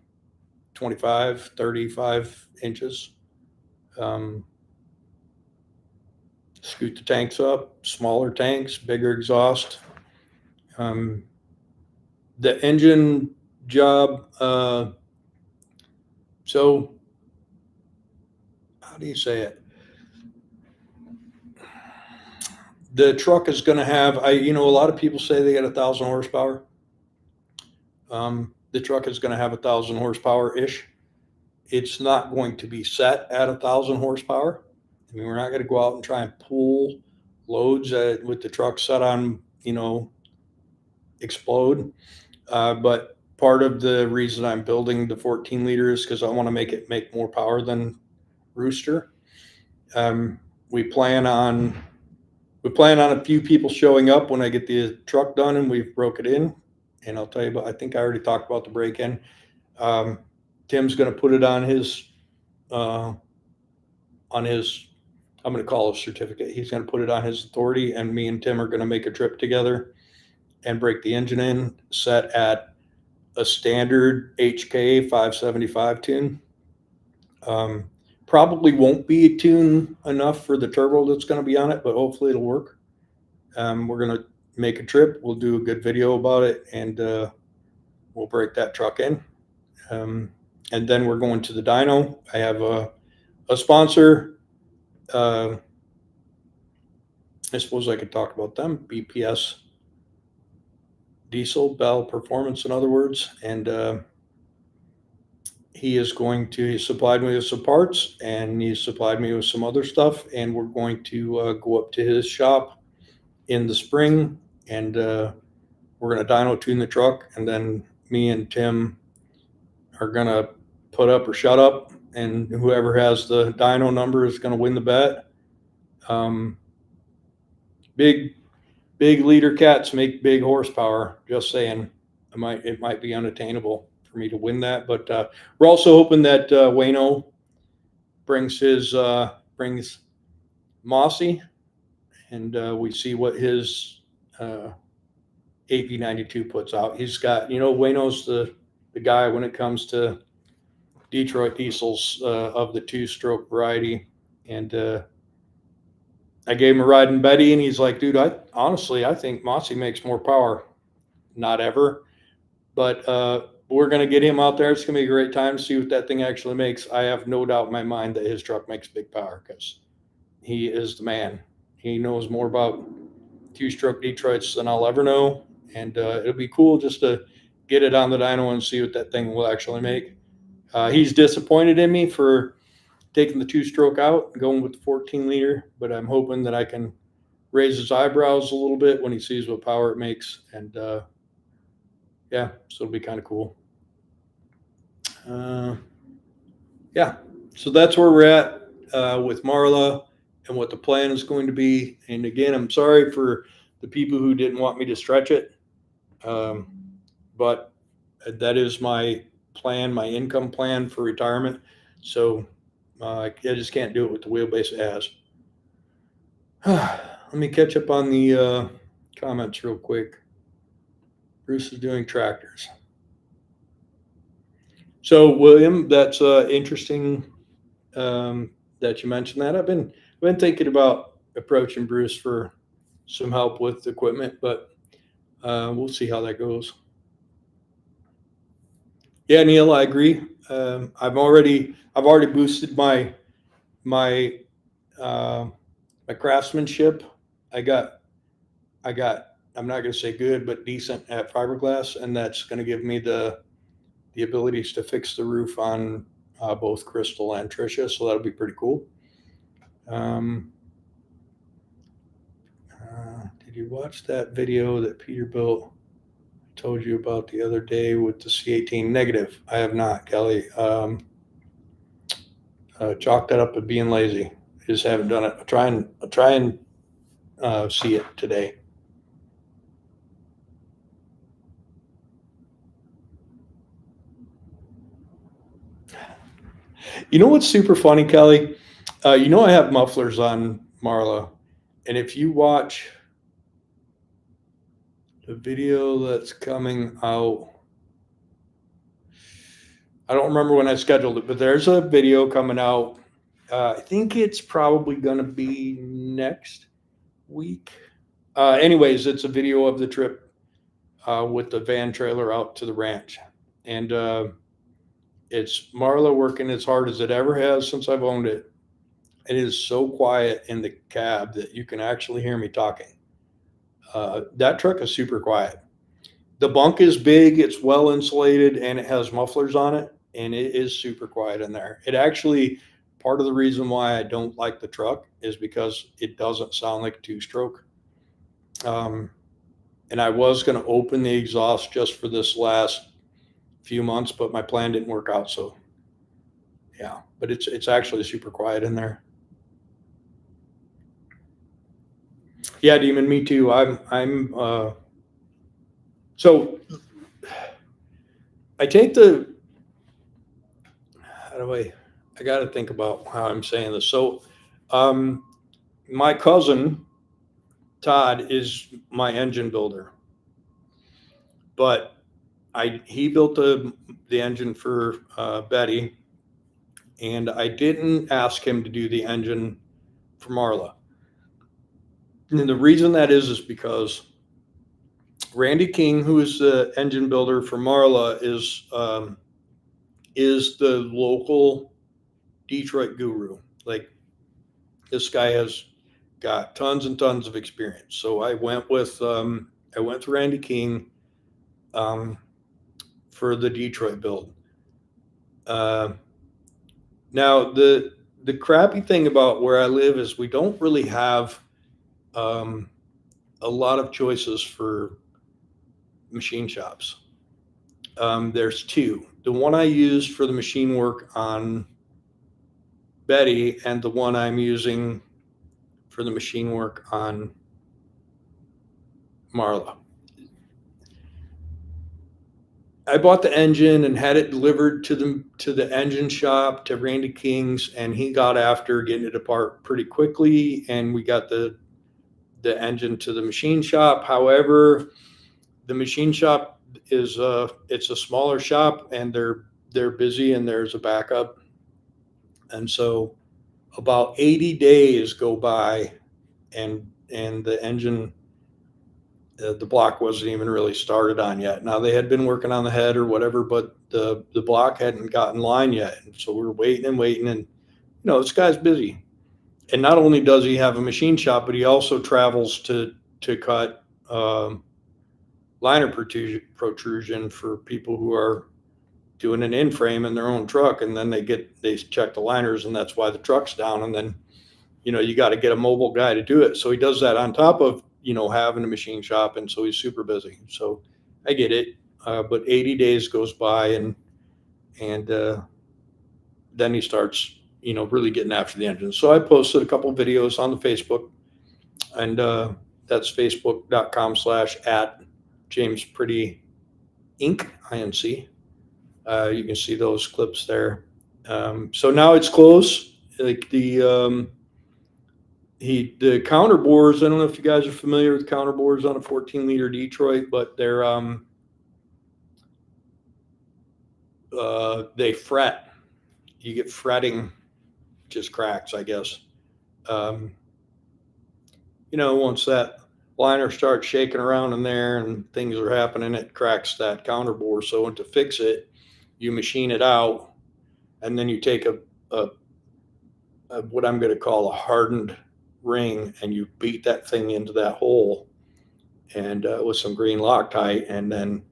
25, 35 inches. Scoot the tanks up, smaller tanks, bigger exhaust. The engine job, so how do you say it? The truck is going to have, a lot of people say they got 1,000 horsepower. The truck is going to have 1,000 horsepower ish. It's not going to be set at 1,000 horsepower. I mean, we're not going to go out and try and pull loads with the truck set on, explode. But part of the reason I'm building the 14 liter is because I want to make it make more power than Rooster. We plan on a few people showing up when I get the truck done and we've broke it in. And I'll tell you about, I think I already talked about the break-in. Tim's going to put it on his, I'm going to call it a certificate. He's going to put it on his authority, and me and Tim are going to make a trip together and break the engine in, set at a standard HK 575 tune. Probably won't be a tune enough for the turbo that's going to be on it, but hopefully it'll work. We're going to make a trip. We'll do a good video about it, and we'll break that truck in. And then we're going to the dyno. I have a sponsor. I suppose I could talk about them. BPS Diesel, Bell Performance, in other words. And he supplied me with some parts, and he supplied me with some other stuff. And we're going to go up to his shop in the spring, and we're going to dyno tune the truck. And then me and Tim are going to put up or shut up, and whoever has the dyno number is going to win the bet. Big liter cats make big horsepower. Just saying, it might be unattainable for me to win that, but we're also hoping that Wayno brings Mossy, and we see what his AP92 puts out. He's got, Wayno's the guy when it comes to Detroit diesels of the two-stroke variety. And I gave him a ride in Betty, and he's like, dude, I think Mossy makes more power. Not ever, but we're going to get him out there. It's going to be a great time to see what that thing actually makes. I have no doubt in my mind that his truck makes big power because he is the man. He knows more about two-stroke Detroits than I'll ever know. And it'll be cool just to get it on the dyno and see what that thing will actually make. He's disappointed in me for taking the two-stroke out and going with the 14 liter, but I'm hoping that I can raise his eyebrows a little bit when he sees what power it makes. And yeah, so it'll be kind of cool. Yeah, so that's where we're at with Marla and what the plan is going to be. And again, I'm sorry for the people who didn't want me to stretch it, but that is my plan, my income plan for retirement. So I just can't do it with the wheelbase it has. Let me catch up on the comments real quick. Bruce is doing tractors. So William, that's interesting that you mentioned that. I've been thinking about approaching Bruce for some help with equipment, but we'll see how that goes. Yeah, Neil, I agree. I've already boosted my craftsmanship. I got I'm not going to say good, but decent at fiberglass, and that's going to give me the abilities to fix the roof on both Crystal and Trisha, so that'll be pretty cool. Did you watch that video that Peterbilt told you about the other day with the C18 negative? I have not, Kelly. Chalk that up as being lazy. I just haven't done it. I'll try and see it today. You know what's super funny, Kelly? You know I have mufflers on Marlo, and if you watch the video that's coming out, I don't remember when I scheduled it, but there's a video coming out. I think it's probably going to be next week. Anyways, it's a video of the trip with the van trailer out to the ranch. And it's Marlo working as hard as it ever has since I've owned it. It is so quiet in the cab that you can actually hear me talking. That truck is super quiet. The bunk is big, it's well insulated, and it has mufflers on it, and it is super quiet in there. It actually, part of the reason why I don't like the truck is because it doesn't sound like a two-stroke. And I was going to open the exhaust just for this last few months, but my plan didn't work out. So yeah, but it's actually super quiet in there. Yeah, Demon, me too. So I take I got to think about how I'm saying this. So my cousin Todd is my engine builder, but he built the engine for Betty, and I didn't ask him to do the engine for Marla. And the reason that is because Randy King, who is the engine builder for Marla, is the local Detroit guru. Like, this guy has got tons and tons of experience. So I went with Randy King for the Detroit build. Now the crappy thing about where I live is we don't really have a lot of choices for machine shops. There's two. The one I used for the machine work on Betty, and the one I'm using for the machine work on Marla. I bought the engine and had it delivered to the engine shop, to Randy King's, and he got after getting it apart pretty quickly, and we got the engine to the machine shop. However, the machine shop is it's a smaller shop, and they're busy, and there's a backup. And so about 80 days go by, and the engine, the block wasn't even really started on yet. Now, they had been working on the head or whatever, but the block hadn't gotten line yet. And so we were waiting, and this guy's busy. And not only does he have a machine shop, but he also travels to cut liner protrusion for people who are doing an in-frame in their own truck, and then they check the liners, and that's why the truck's down. And then you got to get a mobile guy to do it. So he does that on top of having a machine shop, and so he's super busy. So I get it, but 80 days goes by, and then he starts really getting after the engine. So I posted a couple videos on the Facebook, and that's facebook.com/@JamesPrettyInc. INC. You can see those clips there. So now it's close. Like the counter bores, I don't know if you guys are familiar with counter bores on a 14-liter Detroit, but they're they fret. You get fretting, just cracks, I guess. Once that liner starts shaking around in there and things are happening, it cracks that counter bore. So to fix it, you machine it out, and then you take a what I'm going to call a hardened ring, and you beat that thing into that hole, and with some green Loctite, and then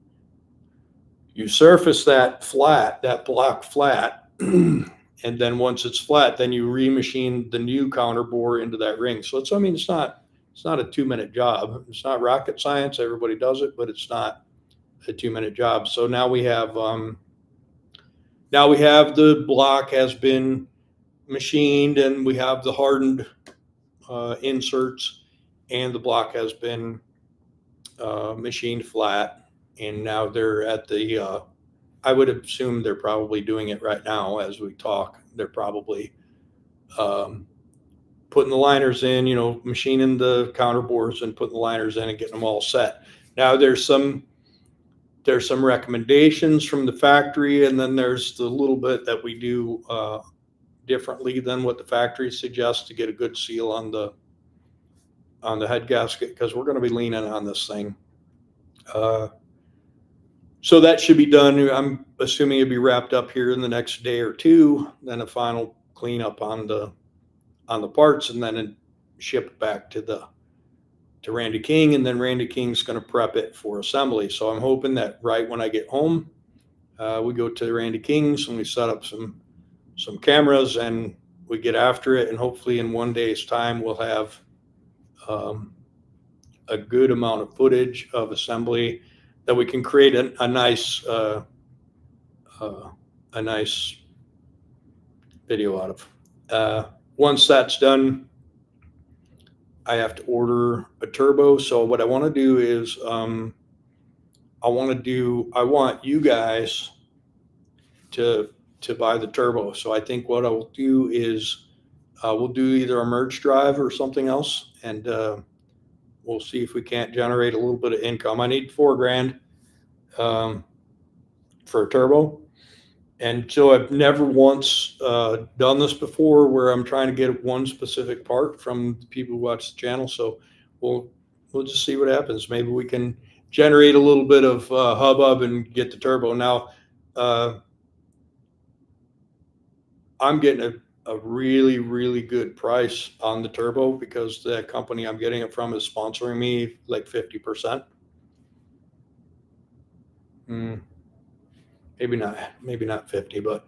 you surface that block flat, And then once it's flat, then you remachine the new counter bore into that ring. So it's, I mean, it's not a 2-minute job. It's not rocket science. Everybody does it, but it's not a 2-minute job. So now we have the block has been machined, and we have the hardened inserts, and the block has been machined flat. And now they're at the I would assume they're probably doing it right now as we talk. They're probably putting the liners in, machining the counter bores and putting the liners in and getting them all set. Now there's some recommendations from the factory, and then there's the little bit that we do differently than what the factory suggests to get a good seal on the head gasket, because we're going to be leaning on this thing. So that should be done. I'm assuming it'll be wrapped up here in the next day or two, then a final cleanup on the parts, and then ship back to Randy King, and then Randy King's going to prep it for assembly. So I'm hoping that right when I get home, we go to Randy King's and we set up some cameras and we get after it, and hopefully in one day's time we'll have a good amount of footage of assembly that we can create a nice video out of. Once that's done, I have to order a turbo. So what I want to do is I want you guys to buy the turbo. So I think what I will do is we'll do either a merge drive or something else, and we'll see if we can't generate a little bit of income. I need $4,000 for a turbo. And so I've never once done this before, where I'm trying to get one specific part from the people who watch the channel. So we'll just see what happens. Maybe we can generate a little bit of hubbub and get the turbo. Now, I'm getting a really, really good price on the turbo because the company I'm getting it from is sponsoring me like 50%. Maybe not 50, but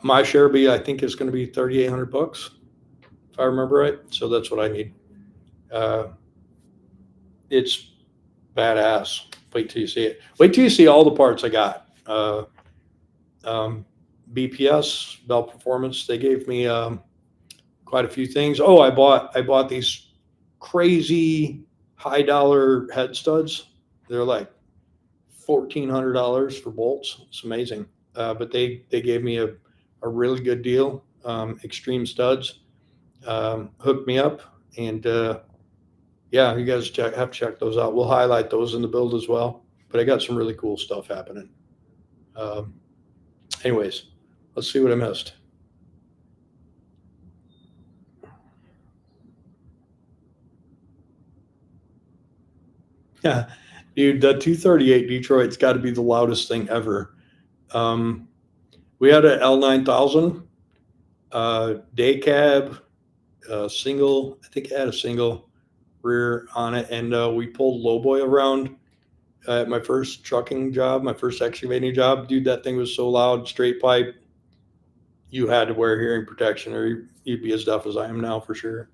my share I think is going to be $3,800 if I remember right. So that's what I need. It's badass. Wait till you see it. Wait till you see all the parts I got. BPS, Bell Performance, they gave me quite a few things. Oh, I bought these crazy high dollar head studs. They're like $1,400 for bolts. It's amazing. But they gave me a really good deal. Extreme Studs hooked me up, and yeah, you guys have to check those out. We'll highlight those in the build as well. But I got some really cool stuff happening. Anyways, let's see what I missed. Yeah, dude, the 238 Detroit's got to be the loudest thing ever. We had a L9000 day cab, single. I think it had a single rear on it, and we pulled lowboy around at my first trucking job, my first excavating job. Dude, that thing was so loud, straight pipe. You had to wear hearing protection, or you'd be as deaf as I am now for sure.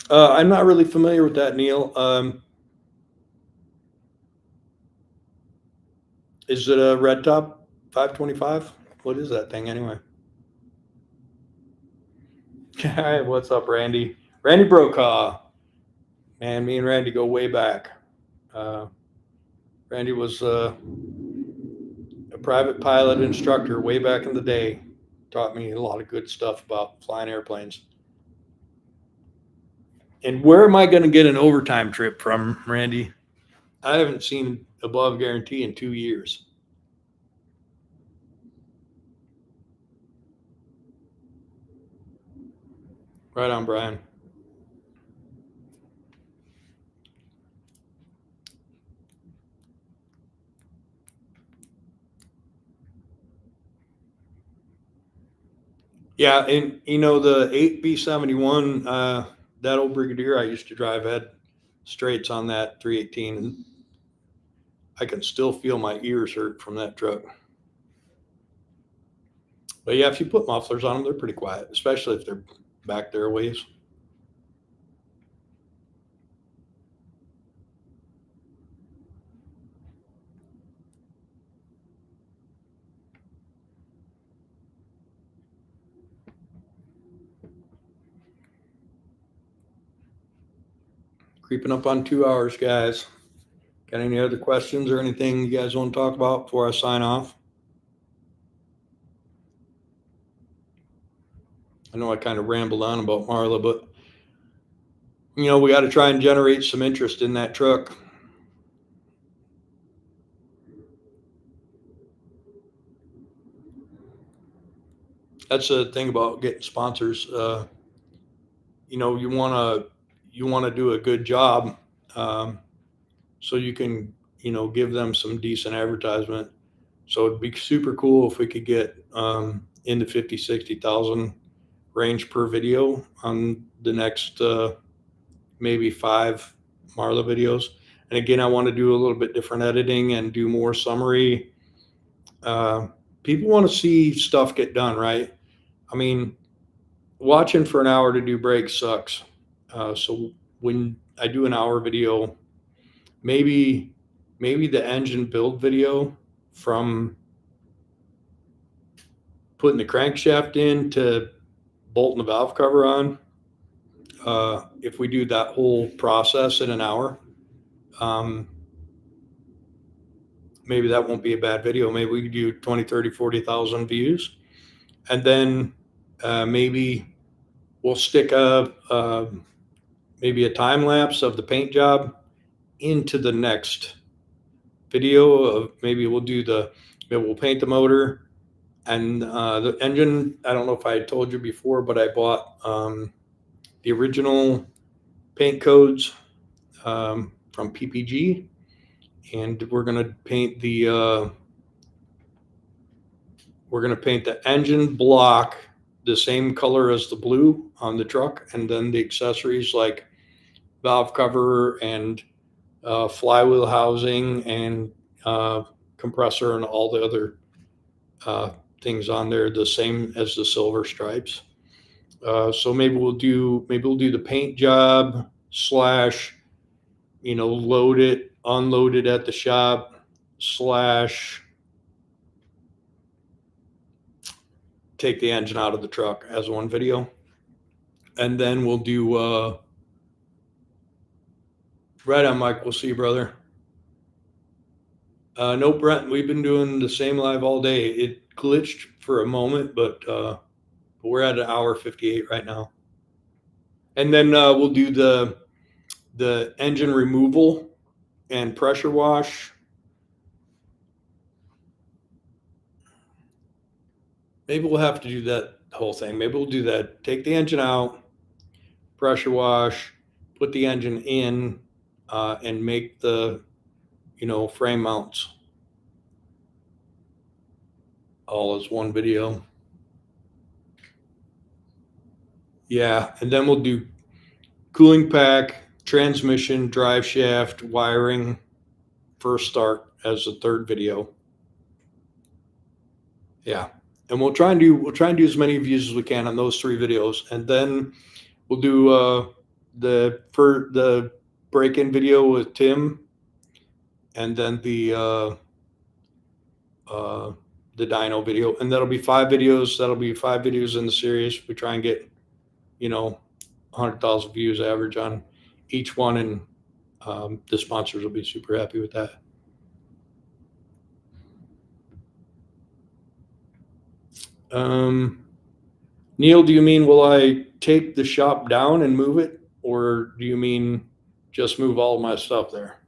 I'm not really familiar with that, Neil. Is it a red top 525? What is that thing anyway? Hi, what's up, Randy? Randy Brokaw. Man, me and Randy go way back. Randy was a private pilot instructor way back in the day. Taught me a lot of good stuff about flying airplanes. And where am I going to get an overtime trip from, Randy? I haven't seen above guarantee in 2 years. Right on, Brian. Yeah, and the 8B71, that old Brigadier I used to drive had straights on that 318, I can still feel my ears hurt from that truck. But yeah, if you put mufflers on them, they're pretty quiet, especially if they're back there a ways. Creeping up on 2 hours, guys. Got any other questions or anything you guys want to talk about before I sign off? I know I kind of rambled on about Marla, but we got to try and generate some interest in that truck. That's the thing about getting sponsors. You want to do a good job, so you can give them some decent advertisement. So it'd be super cool if we could get into 50,000-60,000 range per video on the next maybe 5 Marla videos. And again, I want to do a little bit different editing and do more summary. People want to see stuff get done, right? I mean, watching for an hour to do brakes sucks. So when I do an hour video, maybe the engine build video from putting the crankshaft in to bolting the valve cover on, if we do that whole process in an hour, maybe that won't be a bad video. Maybe we could do 20, 30, 40,000 views. And then maybe we'll stick maybe a time lapse of the paint job into the next video of maybe we'll paint the motor and the engine. I don't know if I told you before, but I bought the original paint codes from PPG, and we're gonna paint the engine block the same color as the blue on the truck, and then the accessories like valve cover and flywheel housing and compressor and all the other things on there the same as the silver stripes. So maybe we'll do the paint job slash load it, unload it at the shop slash take the engine out of the truck as one video. And then we'll do right on, Mike. We'll see you, brother. No, Brent, we've been doing the same live all day. It glitched for a moment, but we're at an hour 58 right now. And then we'll do the engine removal and pressure wash. Maybe we'll have to do that whole thing. Maybe we'll do that. Take the engine out, pressure wash, put the engine in, and make the frame mounts all as one video. Yeah, and then we'll do cooling pack, transmission, drive shaft, wiring, first start as the third video. Yeah, and we'll try and do as many views as we can on those 3 videos, and then we'll do the break-in video with Tim, and then the dyno video, and that'll be 5 videos. That'll be 5 videos in the series. We try and get 100,000 views average on each one, and the sponsors will be super happy with that. Neil, do you mean will I take the shop down and move it, or do you mean just move all my stuff there?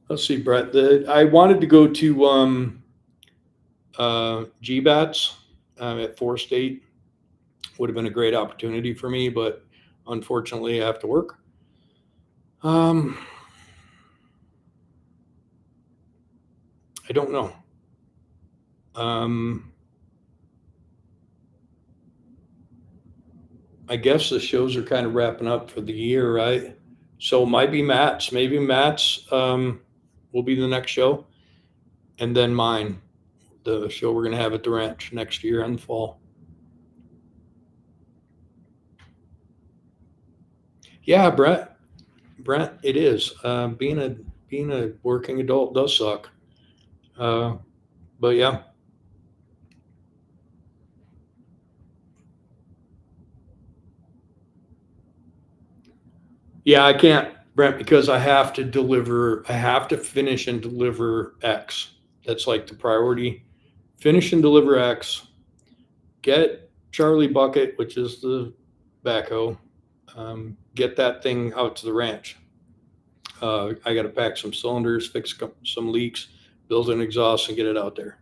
Let's see, Brett. I wanted to go to GBATS at 4 State. Would have been a great opportunity for me, but unfortunately I have to work. I don't know. I guess the shows are kind of wrapping up for the year, right? So it might be Matt's. Maybe Matt's will be the next show, and then mine, the show we're gonna have at the ranch next year in the fall. Yeah, Brent, it is. Being a working adult does suck. Uh, but yeah, yeah, I can't, Brent, because I have to deliver. I have to finish and deliver X. That's like the priority. Finish and deliver X. Get Charlie Bucket, which is the backhoe. Get that thing out to the ranch. I got to pack some cylinders, fix some leaks, build an exhaust, and get it out there.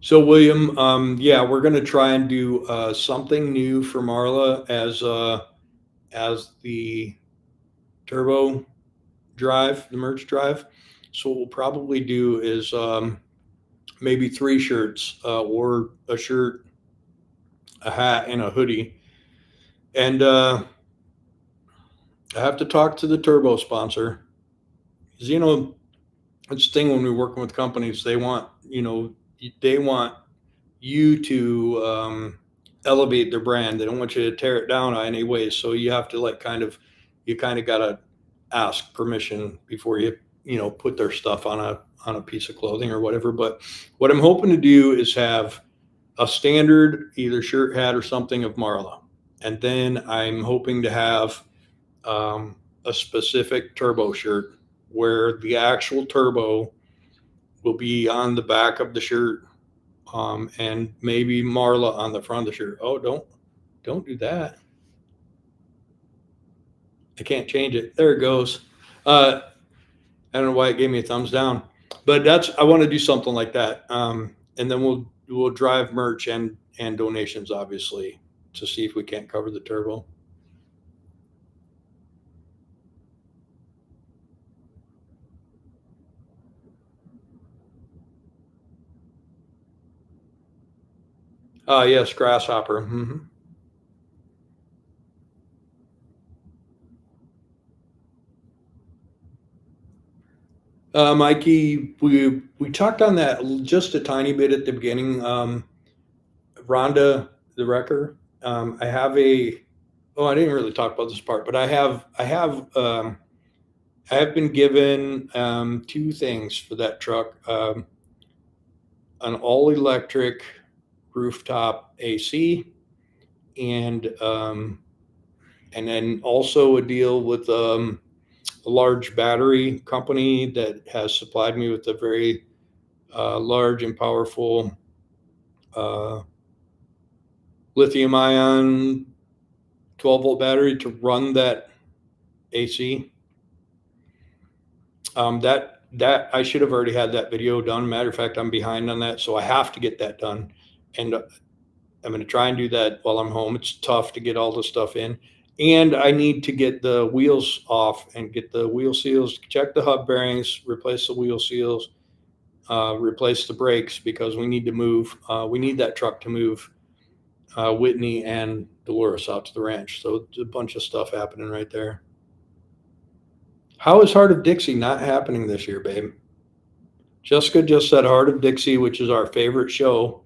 So, William, yeah, we're going to try and do something new for Marla as the turbo drive, the merch drive. So, what we'll probably do is maybe three shirts or a shirt, a hat, and a hoodie. And I have to talk to the turbo sponsor because it's the thing when we're working with companies, they want you to elevate their brand. They don't want you to tear it down any way. So you have to you kind of gotta ask permission before you put their stuff on a piece of clothing or whatever. But what I'm hoping to do is have a standard either shirt, hat, or something of Marla, and then I'm hoping to have a specific turbo shirt where the actual turbo will be on the back of the shirt, and maybe Marla on the front of the shirt. Oh, don't do that. I can't change it. There it goes. Uh, I don't know why it gave me a thumbs down, but I want to do something like that. And then we'll drive merch and donations, obviously, to see if we can't cover the turbo. Yes, grasshopper. Mikey, we talked on that just a tiny bit at the beginning. Rhonda the wrecker. I have a. Oh, I didn't really talk about this part, but I have been given two things for that truck: an all electric rooftop AC, and and then also a deal with a large battery company that has supplied me with a very large and powerful uh, lithium ion 12-volt battery to run that AC. That I should have already had that video done. Matter of fact, I'm behind on that, so I have to get that done. And I'm going to try and do that while I'm home. It's tough to get all the stuff in, and I need to get the wheels off and get the wheel seals, check the hub bearings, replace the wheel seals, replace the brakes because we need to move. We need that truck to move Whitney and Dolores out to the ranch. So it's a bunch of stuff happening right there. How is Heart of Dixie not happening this year, babe? Jessica just said Heart of Dixie, which is our favorite show.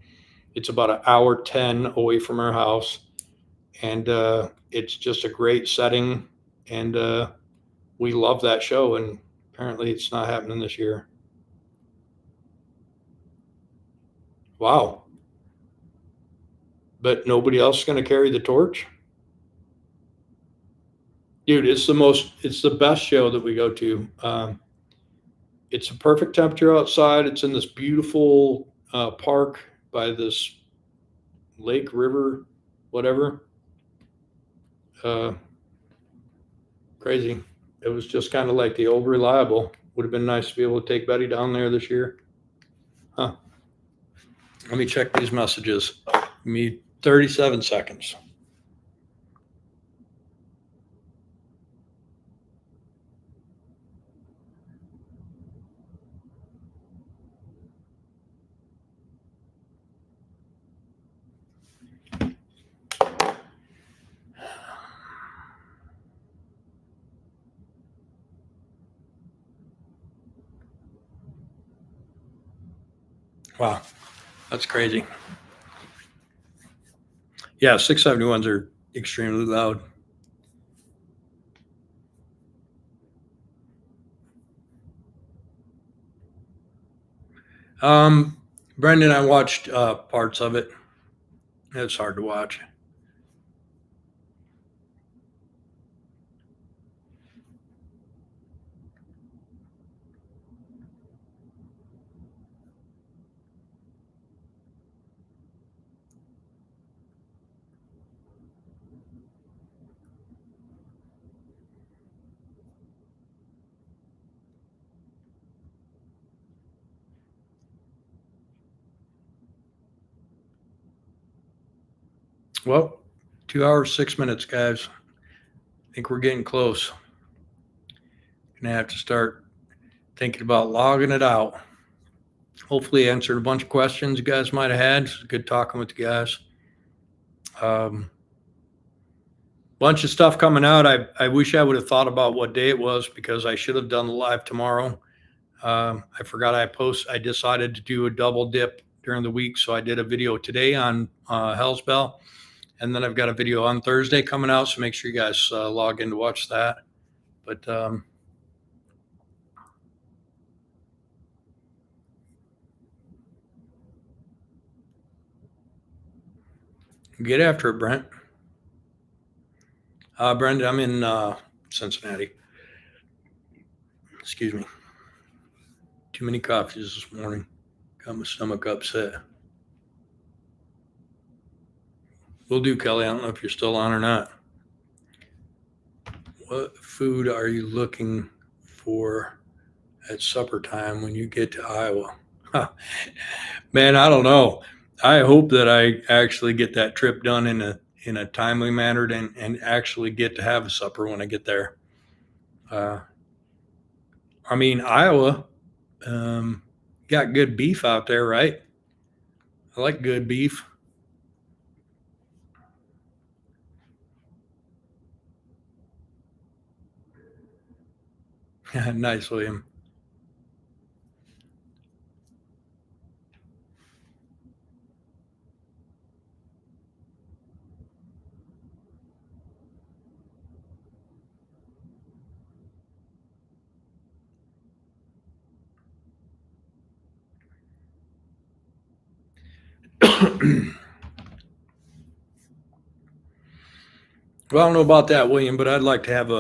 It's about an hour 10 away from our house. And it's just a great setting. And we love that show. And apparently it's not happening this year. Wow. But nobody else is going to carry the torch? Dude, it's the best show that we go to. It's a perfect temperature outside. It's in this beautiful park by this lake, river, whatever. Uh, Crazy. It was just kind of like the old reliable. Would have been nice to be able to take Betty down there this year. Huh. Let me check these messages. Give me 37 seconds. Wow, that's crazy. Yeah, 671s are extremely loud. Brendan, I watched parts of it. It's hard to watch. Well, 2 hours, 6 minutes, guys. I think we're getting close. Gonna have to start thinking about logging it out. Hopefully, answered a bunch of questions you guys might have had. It's good talking with you guys. Bunch of stuff coming out. I wish I would have thought about what day it was because I should have done the live tomorrow. I forgot I decided to do a double dip during the week, so I did a video today on Hell's Bell, and then I've got a video on Thursday coming out. So make sure you guys log in to watch that. But get after it, Brent. Brendan, I'm in Cincinnati. Excuse me. Too many coffees this morning. Got my stomach upset. Will do, Kelly. I don't know if you're still on or not. What food are you looking for at supper time when you get to Iowa? Man, I don't know. I hope that I actually get that trip done in a timely manner and actually get to have a supper when I get there. I mean, Iowa got good beef out there, right? I like good beef. Nice, William. Well, I don't know about that, William, but I'd like to have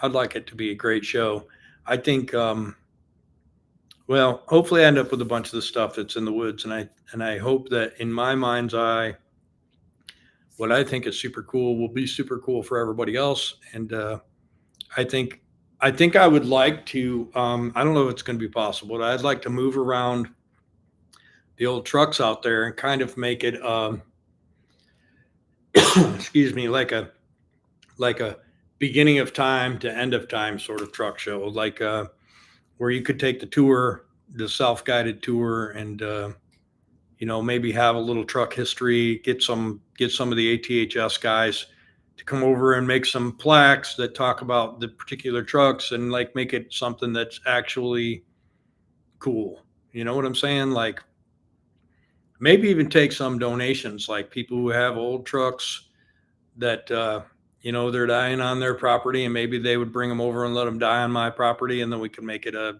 I'd like it to be a great show. I think, well, hopefully I end up with a bunch of the stuff that's in the woods, and I hope that in my mind's eye, what I think is super cool will be super cool for everybody else. And I think, I think I would like to. I don't know if it's going to be possible, but I'd like to move around the old trucks out there and kind of make it, excuse me, like a beginning of time to end of time sort of truck show, like where you could take the tour, the self guided tour, and maybe have a little truck history. Get some of the ATHS guys to come over and make some plaques that talk about the particular trucks and like make it something that's actually cool. You know what I'm saying? Like maybe even take some donations, like people who have old trucks that they're dying on their property, and maybe they would bring them over and let them die on my property, and then we can make it a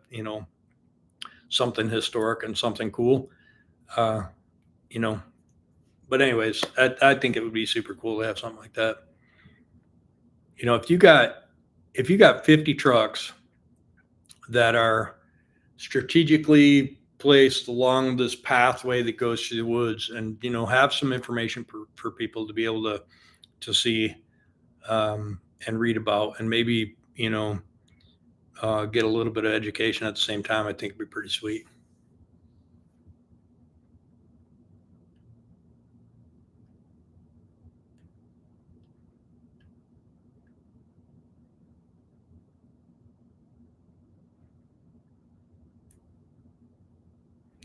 something historic and something cool. Uh, you know, but anyways, I think it would be super cool to have something like that. If you got 50 trucks that are strategically placed along this pathway that goes through the woods, and have some information for people to be able to see and read about, and maybe get a little bit of education at the same time, I think it'd be pretty sweet.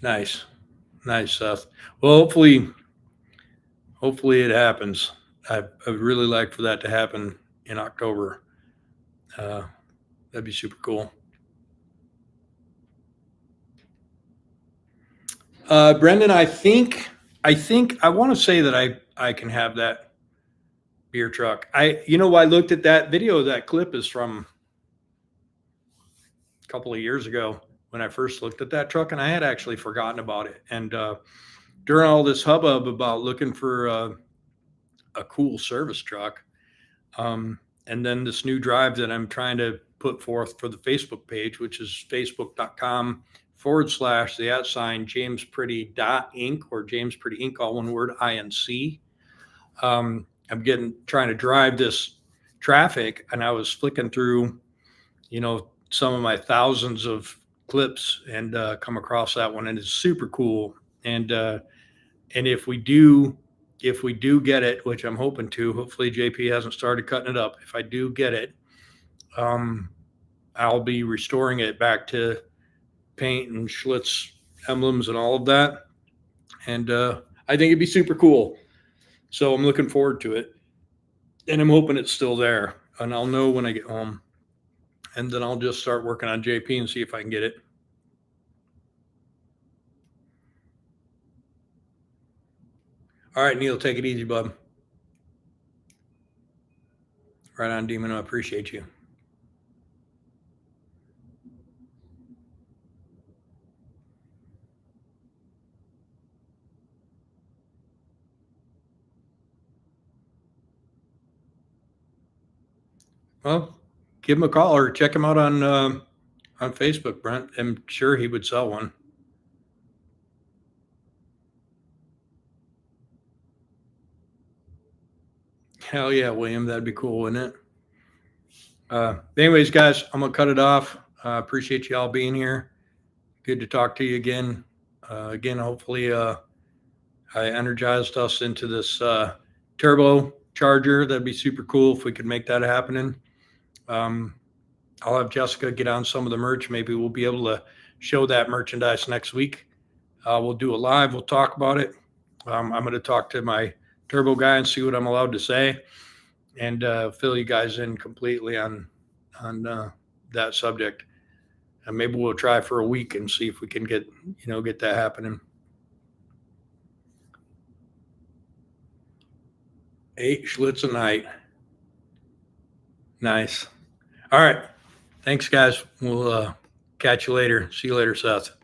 Nice, nice, Seth. Well, hopefully it happens. I would really like for that to happen in October. That'd be super cool. Brendan, I think I want to say that I can have that beer truck. I looked at that video. That clip is from a couple of years ago when I first looked at that truck, and I had actually forgotten about it. And during all this hubbub about looking for a cool service truck, and then this new drive that I'm trying to put forth for the Facebook page, which is facebook.com/the James Pretty Inc. or James Pretty Inc. all one word INC. I'm trying to drive this traffic, and I was flicking through, some of my thousands of clips and come across that one, and it's super cool. And if we do get it, which I'm hoping to, hopefully JP hasn't started cutting it up. If I do get it, I'll be restoring it back to paint and Schlitz emblems and all of that. And I think it'd be super cool. So I'm looking forward to it. And I'm hoping it's still there. And I'll know when I get home. And then I'll just start working on JP and see if I can get it. All right, Neil, take it easy, bud. Right on, Demon. I appreciate you. Well, give him a call or check him out on Facebook, Brent. I'm sure he would sell one. Hell yeah, William. That'd be cool, wouldn't it? Anyways, guys, I'm going to cut it off. Appreciate you all being here. Good to talk to you again. Hopefully I energized us into this turbo charger. That'd be super cool if we could make that happening. I'll have Jessica get on some of the merch. Maybe we'll be able to show that merchandise next week. We'll do a live. We'll talk about it. I'm going to talk to my turbo guy and see what I'm allowed to say, and fill you guys in completely on that subject. And maybe we'll try for a week and see if we can get that happening. 8 Schlitz a night. Nice. All right. Thanks, guys. We'll catch you later. See you later, Seth.